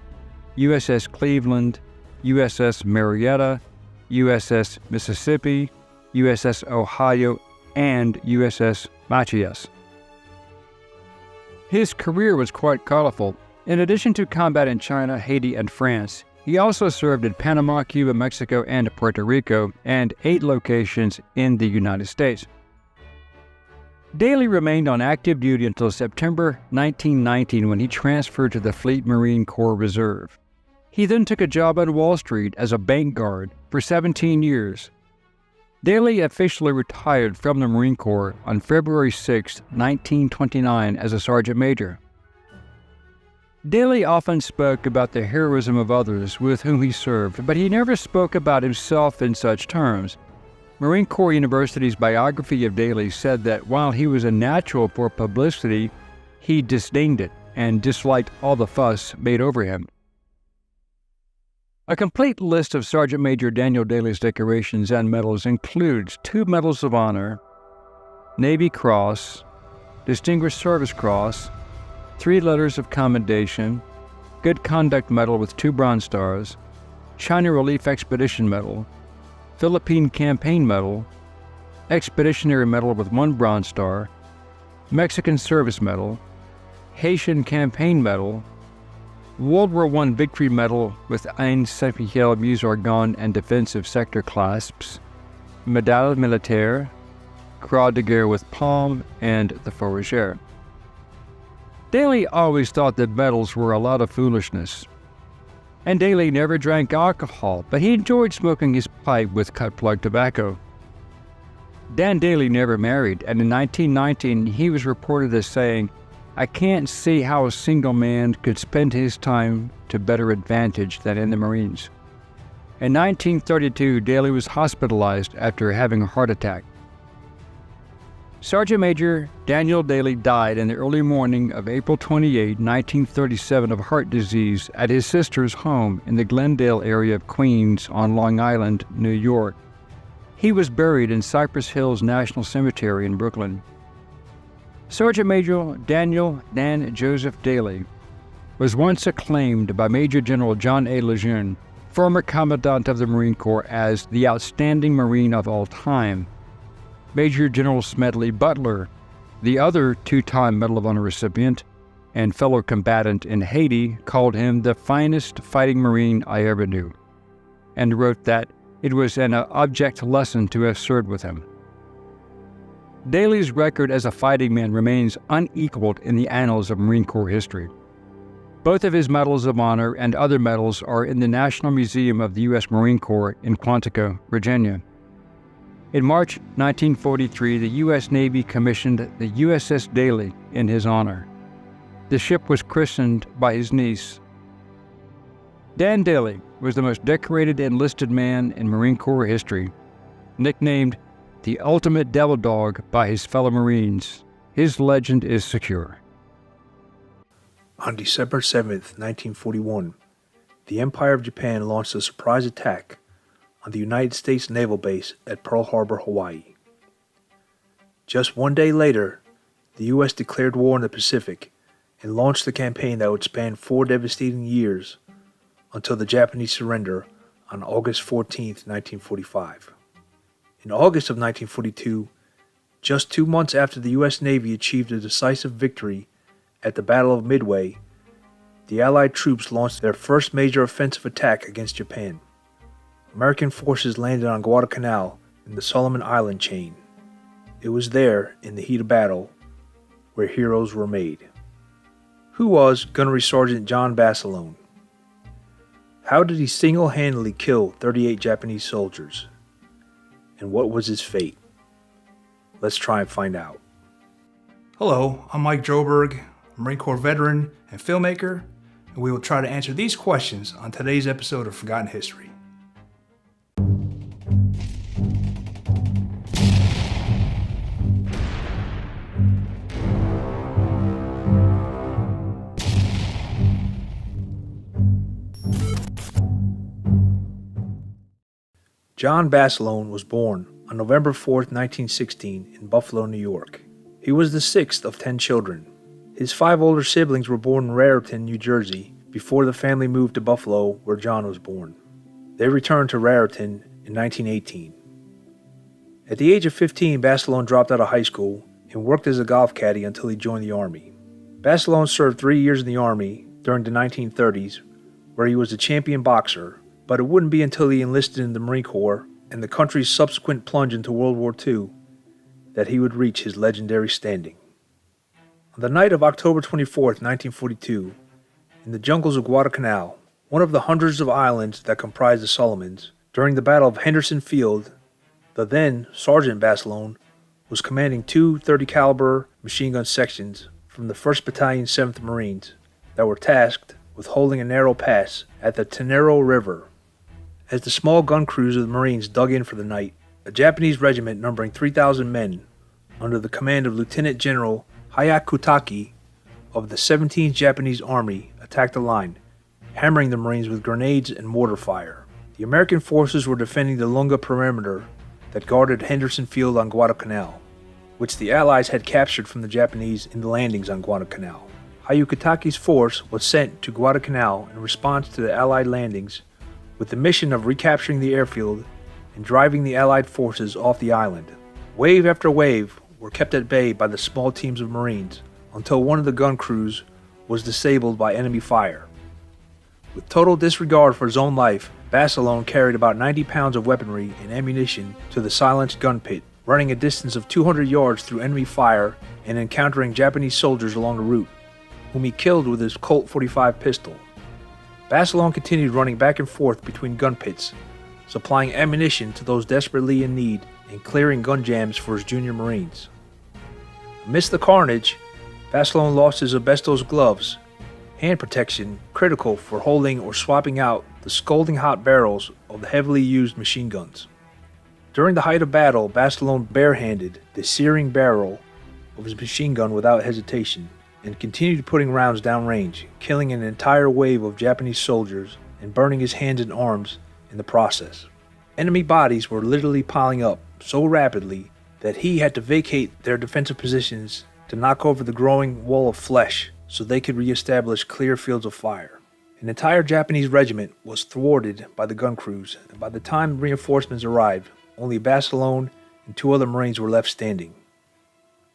USS Cleveland, USS Marietta, USS Mississippi, USS Ohio, and USS Machias. His career was quite colorful. In addition to combat in China, Haiti, and France, he also served in Panama, Cuba, Mexico, and Puerto Rico, and 8 locations in the United States. Daly remained on active duty until September 1919 when he transferred to the Fleet Marine Corps Reserve. He then took a job on Wall Street as a bank guard for 17 years. Daly officially retired from the Marine Corps on February 6, 1929 as a sergeant major. Daly often spoke about the heroism of others with whom he served, but he never spoke about himself in such terms. Marine Corps University's biography of Daly said that while he was a natural for publicity, he disdained it and disliked all the fuss made over him. A complete list of Sergeant Major Daniel Daly's decorations and medals includes 2 Medals of Honor, Navy Cross, Distinguished Service Cross, 3 Letters of Commendation, Good Conduct Medal with 2 Bronze Stars, China Relief Expedition Medal, Philippine Campaign Medal, Expeditionary Medal with 1 Bronze Star, Mexican Service Medal, Haitian Campaign Medal, World War I Victory Medal with ein Saint-Mihiel Meuse-Argonne and Defensive Sector clasps, Médaille Militaire, Croix de Guerre with Palm, and the Fourragère. Daly always thought that medals were a lot of foolishness. And Daly never drank alcohol, but he enjoyed smoking his pipe with cut-plug tobacco. Dan Daly never married, and in 1919 he was reported as saying, "I can't see how a single man could spend his time to better advantage than in the Marines." In 1932, Daly was hospitalized after having a heart attack. Sergeant Major Daniel Daly died in the early morning of April 28, 1937 of heart disease at his sister's home in the Glendale area of Queens on Long Island, New York. He was buried in Cypress Hills National Cemetery in Brooklyn. Sergeant Major Daniel Dan Joseph Daly was once acclaimed by Major General John A. Lejeune, former Commandant of the Marine Corps, as the outstanding Marine of all time. Major General Smedley Butler, the other two-time Medal of Honor recipient and fellow combatant in Haiti, called him the finest fighting Marine I ever knew, and wrote that it was an object lesson to have served with him. Daly's record as a fighting man remains unequaled in the annals of Marine Corps history. Both of his Medals of Honor and other medals are in the National Museum of the U.S. Marine Corps in Quantico, Virginia. In March 1943, the U.S. Navy commissioned the USS Daly in his honor. The ship was christened by his niece. Dan Daly was the most decorated enlisted man in Marine Corps history. Nicknamed the ultimate devil dog by his fellow Marines, his legend is secure. On December 7, 1941, the Empire of Japan launched a surprise attack on the United States Naval Base at Pearl Harbor, Hawaii. Just one day later, the U.S. declared war in the Pacific and launched a campaign that would span 4 devastating years until the Japanese surrender on August 14, 1945. In August of 1942, just 2 months after the U.S. Navy achieved a decisive victory at the Battle of Midway, the Allied troops launched their first major offensive attack against Japan. American forces landed on Guadalcanal in the Solomon Island chain. It was there, in the heat of battle, where heroes were made. Who was Gunnery Sergeant John Basilone? How did he single-handedly kill 38 Japanese soldiers? And what was his fate? Let's try and find out. Hello, I'm Mike Droberg, a Marine Corps veteran and filmmaker, and we will try to answer these questions on today's episode of Forgotten History. John Basilone was born on November 4, 1916 in Buffalo, New York. He was the 6th of 10 children. His 5 older siblings were born in Raritan, New Jersey, before the family moved to Buffalo, where John was born. They returned to Raritan in 1918. At the age of 15, Basilone dropped out of high school and worked as a golf caddy until he joined the Army. Basilone served 3 years in the Army during the 1930s, where he was a champion boxer, but it wouldn't be until he enlisted in the Marine Corps and the country's subsequent plunge into World War II that he would reach his legendary standing. On the night of October 24, 1942, in the jungles of Guadalcanal, one of the hundreds of islands that comprise the Solomons, during the Battle of Henderson Field, the then Sergeant Basilone was commanding 2 .30 caliber machine gun sections from the 1st Battalion 7th Marines that were tasked with holding a narrow pass at the Tenero River. As the small gun crews of the Marines dug in for the night, a Japanese regiment numbering 3,000 men, under the command of Lieutenant General Hathcock of the 17th Japanese Army, attacked the line, hammering the Marines with grenades and mortar fire. The American forces were defending the Lunga perimeter that guarded Henderson Field on Guadalcanal, which the Allies had captured from the Japanese in the landings on Guadalcanal. Hathcock's force was sent to Guadalcanal in response to the Allied landings with the mission of recapturing the airfield and driving the Allied forces off the island. Wave after wave were kept at bay by the small teams of Marines until one of the gun crews was disabled by enemy fire. With total disregard for his own life, Basilone carried about 90 pounds of weaponry and ammunition to the silenced gun pit, running a distance of 200 yards through enemy fire and encountering Japanese soldiers along the route, whom he killed with his Colt .45 pistol. Basilone continued running back and forth between gun pits, supplying ammunition to those desperately in need and clearing gun jams for his junior Marines. Amidst the carnage, Basilone lost his asbestos gloves, hand protection critical for holding or swapping out the scalding hot barrels of the heavily used machine guns. During the height of battle, Basilone barehanded the searing barrel of his machine gun without hesitation and continued putting rounds downrange, killing an entire wave of Japanese soldiers and burning his hands and arms in the process. Enemy bodies were literally piling up so rapidly that he had to vacate their defensive positions to knock over the growing wall of flesh so they could re-establish clear fields of fire. An entire Japanese regiment was thwarted by the gun crews, and by the time reinforcements arrived, only Basilone and 2 other Marines were left standing.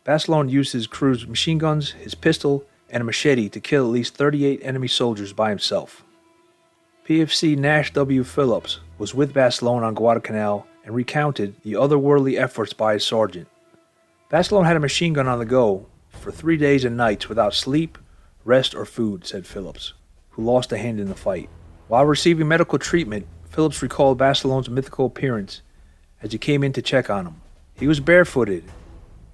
Basilone used his crew's machine guns, his pistol, and a machete to kill at least 38 enemy soldiers by himself. PFC Nash W. Phillips was with Basilone on Guadalcanal and recounted the otherworldly efforts by his sergeant. Basilone had a machine gun on the go for 3 days and nights without sleep, rest, or food, said Phillips, who lost a hand in the fight. While receiving medical treatment, Phillips recalled Basilone's mythical appearance as he came in to check on him. He was barefooted,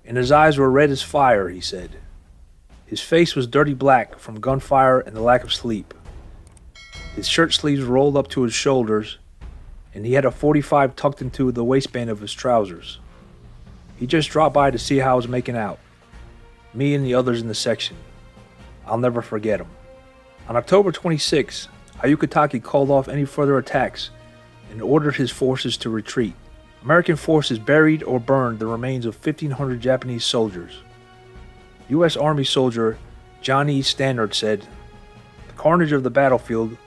and his eyes were red as fire, he said. His face was dirty black from gunfire and the lack of sleep. His shirt sleeves rolled up to his shoulders, and he had a .45 tucked into the waistband of his trousers. He just dropped by to see how I was making out. Me and the others in the section. I'll never forget him. On October 26, Hathcock called off any further attacks and ordered his forces to retreat. American forces buried or burned the remains of 1,500 Japanese soldiers. U.S. Army soldier John E. Stannard said, "The carnage of the battlefield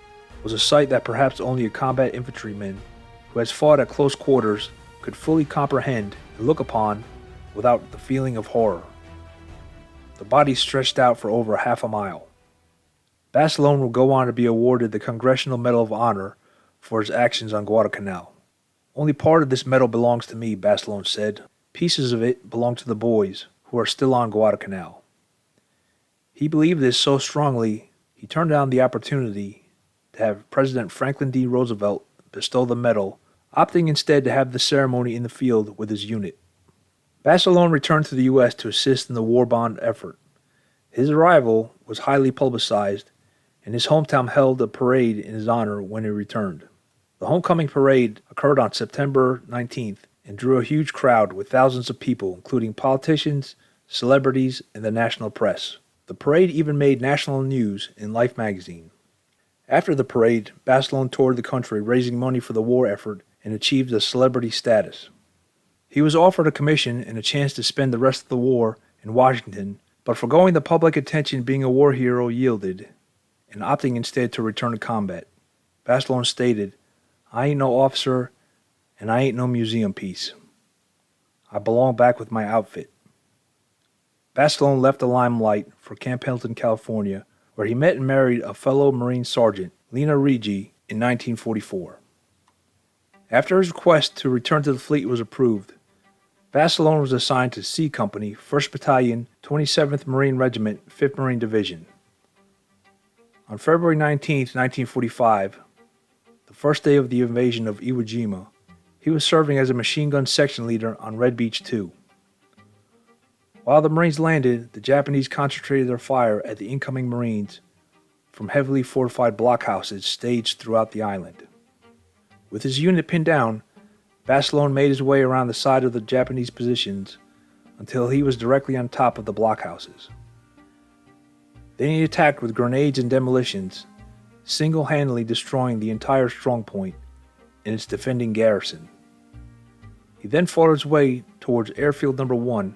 was a sight that perhaps only a combat infantryman who has fought at close quarters could fully comprehend and look upon without the feeling of horror." The bodies stretched out for over half a mile. Basilone will go on to be awarded the Congressional Medal of Honor for his actions on Guadalcanal. "Only part of this medal belongs to me," Basilone said. "Pieces of it belong to the boys who are still on Guadalcanal." He believed this so strongly, he turned down the opportunity to have President Franklin D. Roosevelt bestow the medal, opting instead to have the ceremony in the field with his unit. Basilone returned to the U.S. to assist in the war bond effort. His arrival was highly publicized, and his hometown held a parade in his honor when he returned. The homecoming parade occurred on September 19th and drew a huge crowd with thousands of people, including politicians, celebrities, and the national press. The parade even made national news in Life magazine. After the parade, Basilone toured the country raising money for the war effort and achieved a celebrity status. He was offered a commission and a chance to spend the rest of the war in Washington, but foregoing the public attention being a war hero yielded, and opting instead to return to combat. Basilone stated, "I ain't no officer, and I ain't no museum piece. I belong back with my outfit." Basilone left the limelight for Camp Pendleton, California, where he met and married a fellow Marine Sergeant, Lena Rigi, in 1944. After his request to return to the fleet was approved, Basilone was assigned to C Company, 1st Battalion, 27th Marine Regiment, 5th Marine Division. On February 19, 1945, the first day of the invasion of Iwo Jima, he was serving as a machine gun section leader on Red Beach 2. While the Marines landed, the Japanese concentrated their fire at the incoming Marines from heavily fortified blockhouses staged throughout the island. With his unit pinned down, Basilone made his way around the side of the Japanese positions until he was directly on top of the blockhouses. Then he attacked with grenades and demolitions, single-handedly destroying the entire strongpoint and its defending garrison. He then fought his way towards Airfield No. 1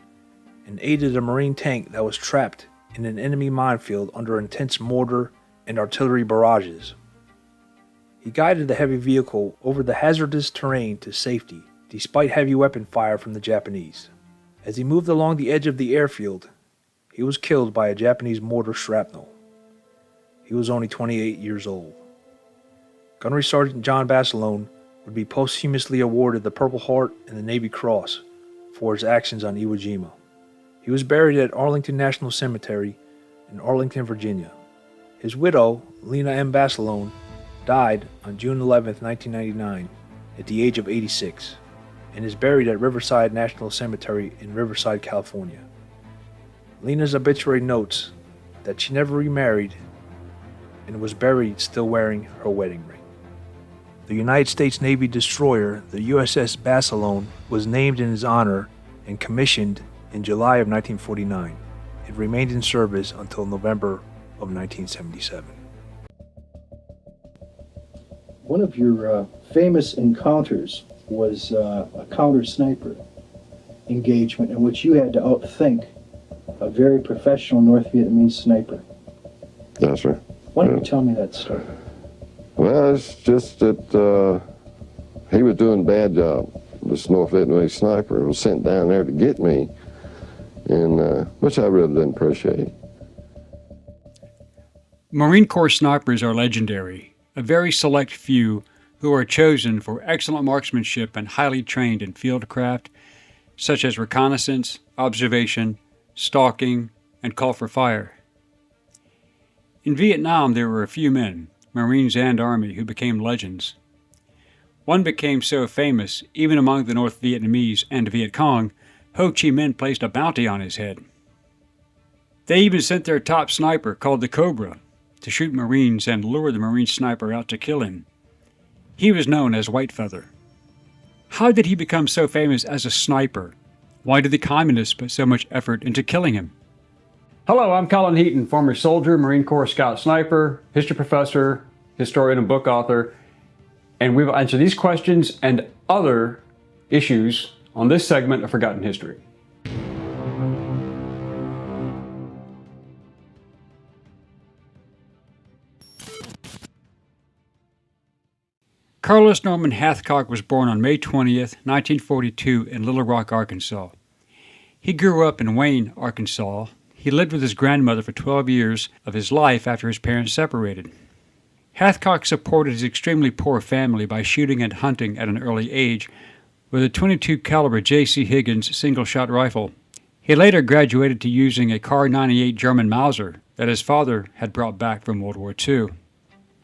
and aided a Marine tank that was trapped in an enemy minefield under intense mortar and artillery barrages. He guided the heavy vehicle over the hazardous terrain to safety, despite heavy weapon fire from the Japanese. As he moved along the edge of the airfield, he was killed by a Japanese mortar shrapnel. He was only 28 years old. Gunnery Sergeant John Basilone would be posthumously awarded the Purple Heart and the Navy Cross for his actions on Iwo Jima. He was buried at Arlington National Cemetery in Arlington, Virginia. His widow, Lena M. Basilone, died on June 11, 1999, at the age of 86, and is buried at Riverside National Cemetery in Riverside, California. Lena's obituary notes that she never remarried and was buried still wearing her wedding ring. The United States Navy destroyer, the USS Basilone, was named in his honor and commissioned in July of 1949. It remained in service until November of 1977. One of your famous encounters was a counter sniper engagement in which you had to outthink a very professional North Vietnamese sniper. Yes, sir. Why don't you tell me that story? Well, it's just that he was doing a bad job. This North Vietnamese sniper was sent down there to get me, and which I really didn't appreciate. Marine Corps snipers are legendary, a very select few who are chosen for excellent marksmanship and highly trained in fieldcraft, such as reconnaissance, observation, stalking, and call for fire. In Vietnam, there were a few men, Marines and Army, who became legends. One became so famous, even among the North Vietnamese and Viet Cong, Ho Chi Minh placed a bounty on his head. They even sent their top sniper, called the Cobra, to shoot Marines and lure the Marine sniper out to kill him. He was known as White Feather. How did he become so famous as a sniper? Why did the communists put so much effort into killing him? Hello, I'm Colin Heaton, former soldier, Marine Corps scout sniper, history professor, historian, and book author. And we will answer these questions and other issues on this segment of Forgotten History. Carlos Norman Hathcock was born on May 20th, 1942 in Little Rock, Arkansas. He grew up in Wayne, Arkansas. He lived with his grandmother for 12 years of his life after his parents separated. Hathcock supported his extremely poor family by shooting and hunting at an early age with a .22 caliber J.C. Higgins single-shot rifle. He later graduated to using a Kar 98 German Mauser that his father had brought back from World War II.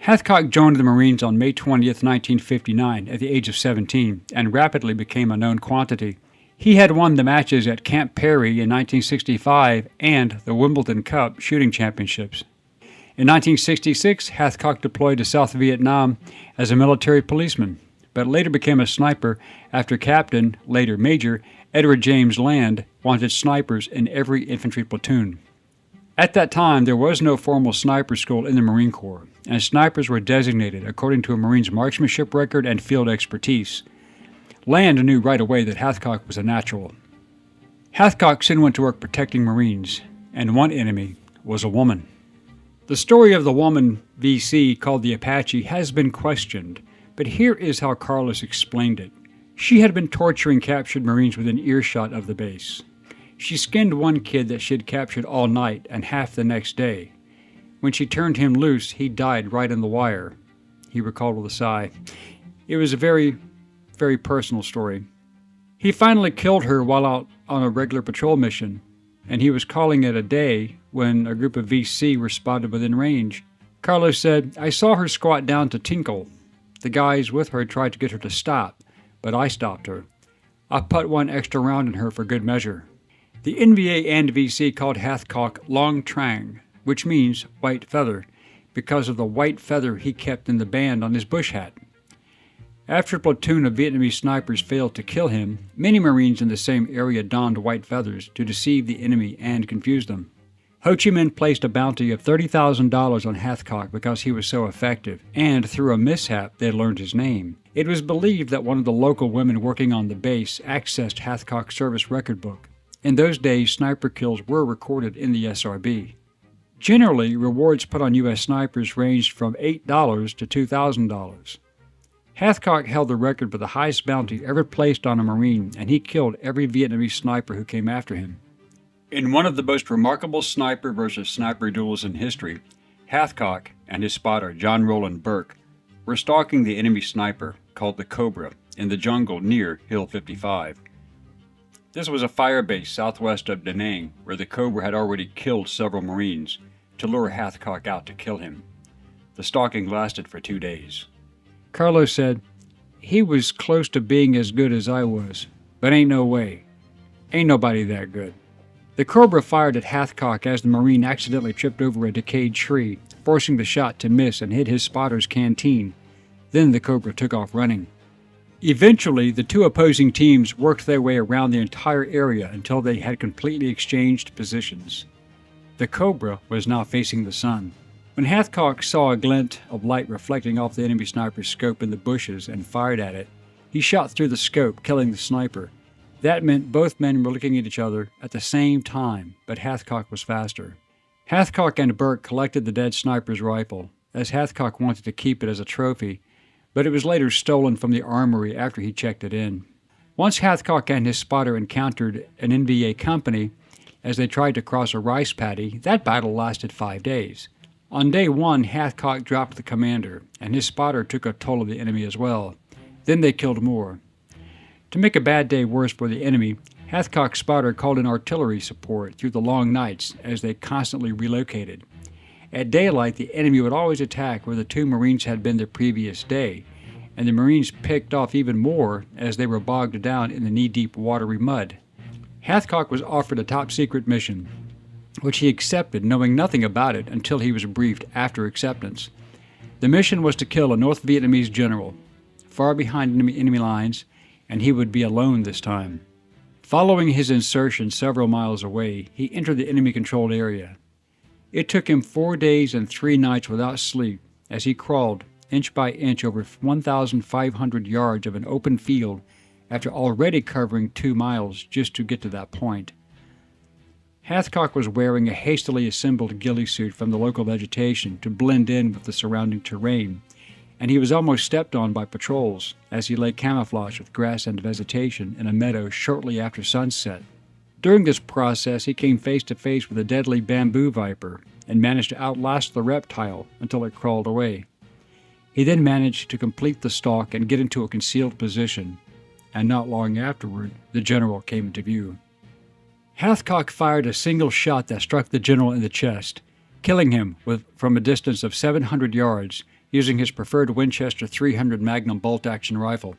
Hathcock joined the Marines on May 20th, 1959 at the age of 17 and rapidly became a known quantity. He had won the matches at Camp Perry in 1965 and the Wimbledon Cup shooting championships. In 1966, Hathcock deployed to South Vietnam as a military policeman, but later became a sniper after Captain, later Major, Edward James Land wanted snipers in every infantry platoon. At that time, there was no formal sniper school in the Marine Corps, and snipers were designated according to a Marine's marksmanship record and field expertise. Land knew right away that Hathcock was a natural. Hathcock soon went to work protecting Marines, and one enemy was a woman. The story of the woman VC called the Apache has been questioned, but here is how Carlos explained it. She had been torturing captured Marines within earshot of the base. She skinned one kid that she had captured all night and half the next day. When she turned him loose, he died right in the wire, he recalled with a sigh. It was a very, very personal story. He finally killed her while out on a regular patrol mission, and he was calling it a day when a group of VC were spotted within range. Carlos said, "I saw her squat down to tinkle. The guys with her tried to get her to stop, but I stopped her. I put one extra round in her for good measure." The NVA and VC called Hathcock Long Trang, which means white feather, because of the white feather he kept in the band on his bush hat. After a platoon of Vietnamese snipers failed to kill him, many Marines in the same area donned white feathers to deceive the enemy and confuse them. Ho Chi Minh placed a bounty of $30,000 on Hathcock because he was so effective, and through a mishap they learned his name. It was believed that one of the local women working on the base accessed Hathcock's service record book. In those days, sniper kills were recorded in the SRB. Generally, rewards put on U.S. snipers ranged from $8 to $2,000. Hathcock held the record for the highest bounty ever placed on a Marine, and he killed every Vietnamese sniper who came after him. In one of the most remarkable sniper versus sniper duels in history, Hathcock and his spotter, John Roland Burke, were stalking the enemy sniper, called the Cobra, in the jungle near Hill 55. This was a fire base southwest of Da Nang, where the Cobra had already killed several Marines to lure Hathcock out to kill him. The stalking lasted for 2 days. Carlos said, "He was close to being as good as I was, but ain't no way. Ain't nobody that good." The Cobra fired at Hathcock as the Marine accidentally tripped over a decayed tree, forcing the shot to miss and hit his spotter's canteen. Then the Cobra took off running. Eventually, the two opposing teams worked their way around the entire area until they had completely exchanged positions. The Cobra was now facing the sun. When Hathcock saw a glint of light reflecting off the enemy sniper's scope in the bushes and fired at it, he shot through the scope, killing the sniper. That meant both men were looking at each other at the same time, but Hathcock was faster. Hathcock and Burke collected the dead sniper's rifle, as Hathcock wanted to keep it as a trophy, but it was later stolen from the armory after he checked it in. Once Hathcock and his spotter encountered an NVA company as they tried to cross a rice paddy, that battle lasted 5 days. On day 1, Hathcock dropped the commander, and his spotter took a toll of the enemy as well. Then they killed more. To make a bad day worse for the enemy, Hathcock's spotter called in artillery support through the long nights as they constantly relocated. At daylight, the enemy would always attack where the two Marines had been the previous day, and the Marines picked off even more as they were bogged down in the knee-deep watery mud. Hathcock was offered a top-secret mission, which he accepted, knowing nothing about it until he was briefed after acceptance. The mission was to kill a North Vietnamese general, far behind enemy lines, and he would be alone this time. Following his insertion several miles away, he entered the enemy-controlled area. It took him 4 days and 3 nights without sleep as he crawled inch by inch over 1,500 yards of an open field after already covering 2 miles just to get to that point. Hathcock was wearing a hastily assembled ghillie suit from the local vegetation to blend in with the surrounding terrain, and he was almost stepped on by patrols as he lay camouflaged with grass and vegetation in a meadow shortly after sunset. During this process, he came face to face with a deadly bamboo viper and managed to outlast the reptile until it crawled away. He then managed to complete the stalk and get into a concealed position, and not long afterward, the general came into view. Hathcock fired a single shot that struck the general in the chest, killing him from a distance of 700 yards using his preferred Winchester 300 Magnum bolt-action rifle.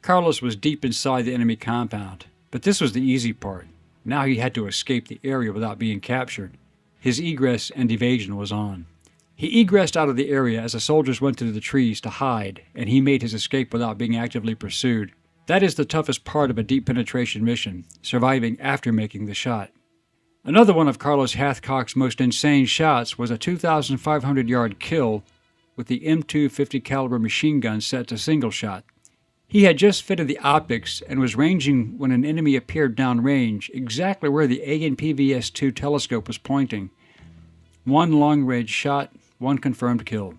Carlos was deep inside the enemy compound, but this was the easy part. Now he had to escape the area without being captured. His egress and evasion was on. He egressed out of the area as the soldiers went to the trees to hide, and he made his escape without being actively pursued. That is the toughest part of a deep penetration mission, surviving after making the shot. Another one of Carlos Hathcock's most insane shots was a 2,500-yard kill with the M2 50 caliber machine gun set to single shot. He had just fitted the optics and was ranging when an enemy appeared downrange, exactly where the ANPVS-2 telescope was pointing. 1 long-range shot, 1 confirmed kill.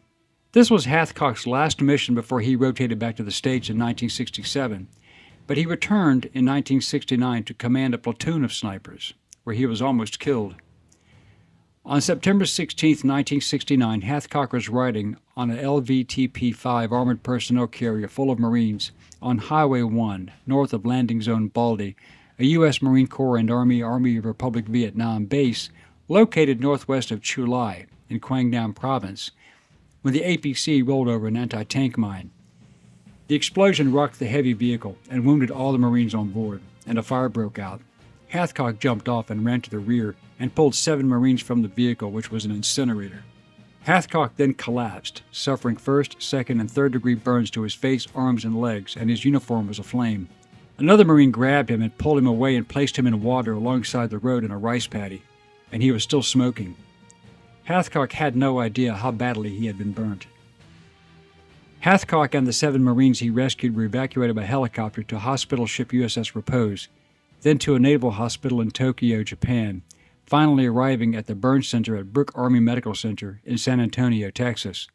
This was Hathcock's last mission before he rotated back to the States in 1967, but he returned in 1969 to command a platoon of snipers, where he was almost killed. On September 16, 1969, Hathcock was riding on an LVTP-5 armored personnel carrier full of Marines on Highway 1, north of Landing Zone Baldy, a U.S. Marine Corps and Army of Republic Vietnam base located northwest of Chu Lai in Quang Nam Province, when the APC rolled over an anti-tank mine. The explosion rocked the heavy vehicle and wounded all the Marines on board, and a fire broke out. Hathcock jumped off and ran to the rear and pulled 7 Marines from the vehicle, which was an incinerator. Hathcock then collapsed, suffering 1st, 2nd, and 3rd-degree burns to his face, arms, and legs, and his uniform was aflame. Another Marine grabbed him and pulled him away and placed him in water alongside the road in a rice paddy, and he was still smoking. Hathcock had no idea how badly he had been burnt. Hathcock and the 7 Marines he rescued were evacuated by helicopter to hospital ship USS Repose, then to a naval hospital in Tokyo, Japan, finally arriving at the burn center at Brooke Army Medical Center in San Antonio, Texas.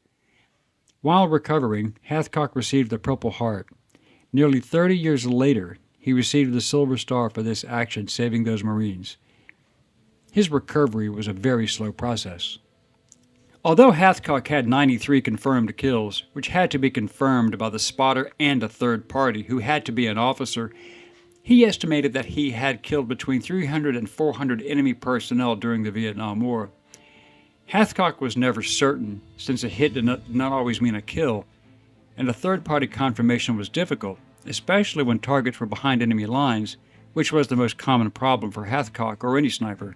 While recovering, Hathcock received the Purple Heart. Nearly 30 years later, he received the Silver Star for this action, saving those Marines. His recovery was a very slow process. Although Hathcock had 93 confirmed kills, which had to be confirmed by the spotter and a third party who had to be an officer, he estimated that he had killed between 300 and 400 enemy personnel during the Vietnam War. Hathcock was never certain, since a hit did not always mean a kill, and a third-party confirmation was difficult, especially when targets were behind enemy lines, which was the most common problem for Hathcock or any sniper.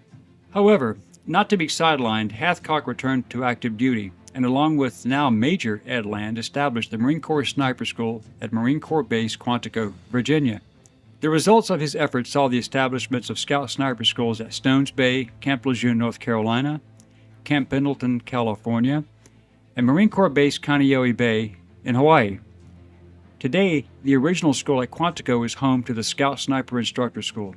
However, not to be sidelined, Hathcock returned to active duty and along with now Major Ed Land, established the Marine Corps Sniper School at Marine Corps Base Quantico, Virginia. The results of his efforts saw the establishments of Scout Sniper Schools at Stones Bay, Camp Lejeune, North Carolina, Camp Pendleton, California, and Marine Corps Base Kaneohe Bay in Hawaii. Today, the original school at Quantico is home to the Scout Sniper Instructor School.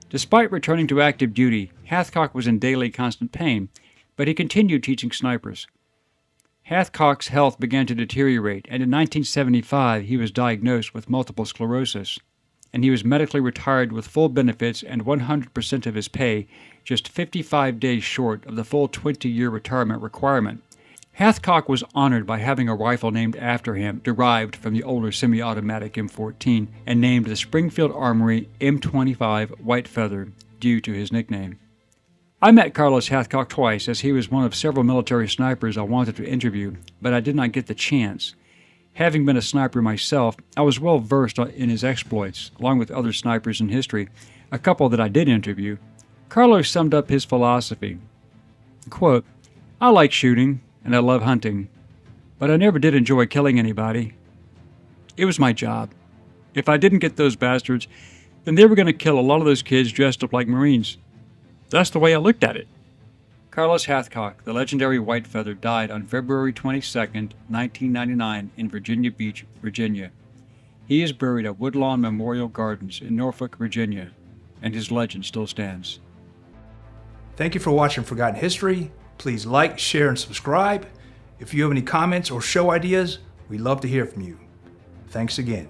Despite returning to active duty, Hathcock was in daily constant pain, but he continued teaching snipers. Hathcock's health began to deteriorate, and in 1975 he was diagnosed with multiple sclerosis, and he was medically retired with full benefits and 100% of his pay, just 55 days short of the full 20-year retirement requirement. Hathcock was honored by having a rifle named after him, derived from the older semi-automatic M14, and named the Springfield Armory M25 White Feather, due to his nickname. I met Carlos Hathcock twice, as he was one of several military snipers I wanted to interview, but I did not get the chance. Having been a sniper myself, I was well versed in his exploits, along with other snipers in history, a couple that I did interview. Carlos summed up his philosophy. Quote, "I like shooting, and I love hunting, but I never did enjoy killing anybody. It was my job. If I didn't get those bastards, then they were going to kill a lot of those kids dressed up like Marines. That's the way I looked at it." Carlos Hathcock, the legendary White Feather, died on February 22, 1999 in Virginia Beach, Virginia. He is buried at Woodlawn Memorial Gardens in Norfolk, Virginia, and his legend still stands. Thank you for watching Forgotten History. Please like, share, and subscribe. If you have any comments or show ideas, we'd love to hear from you. Thanks again.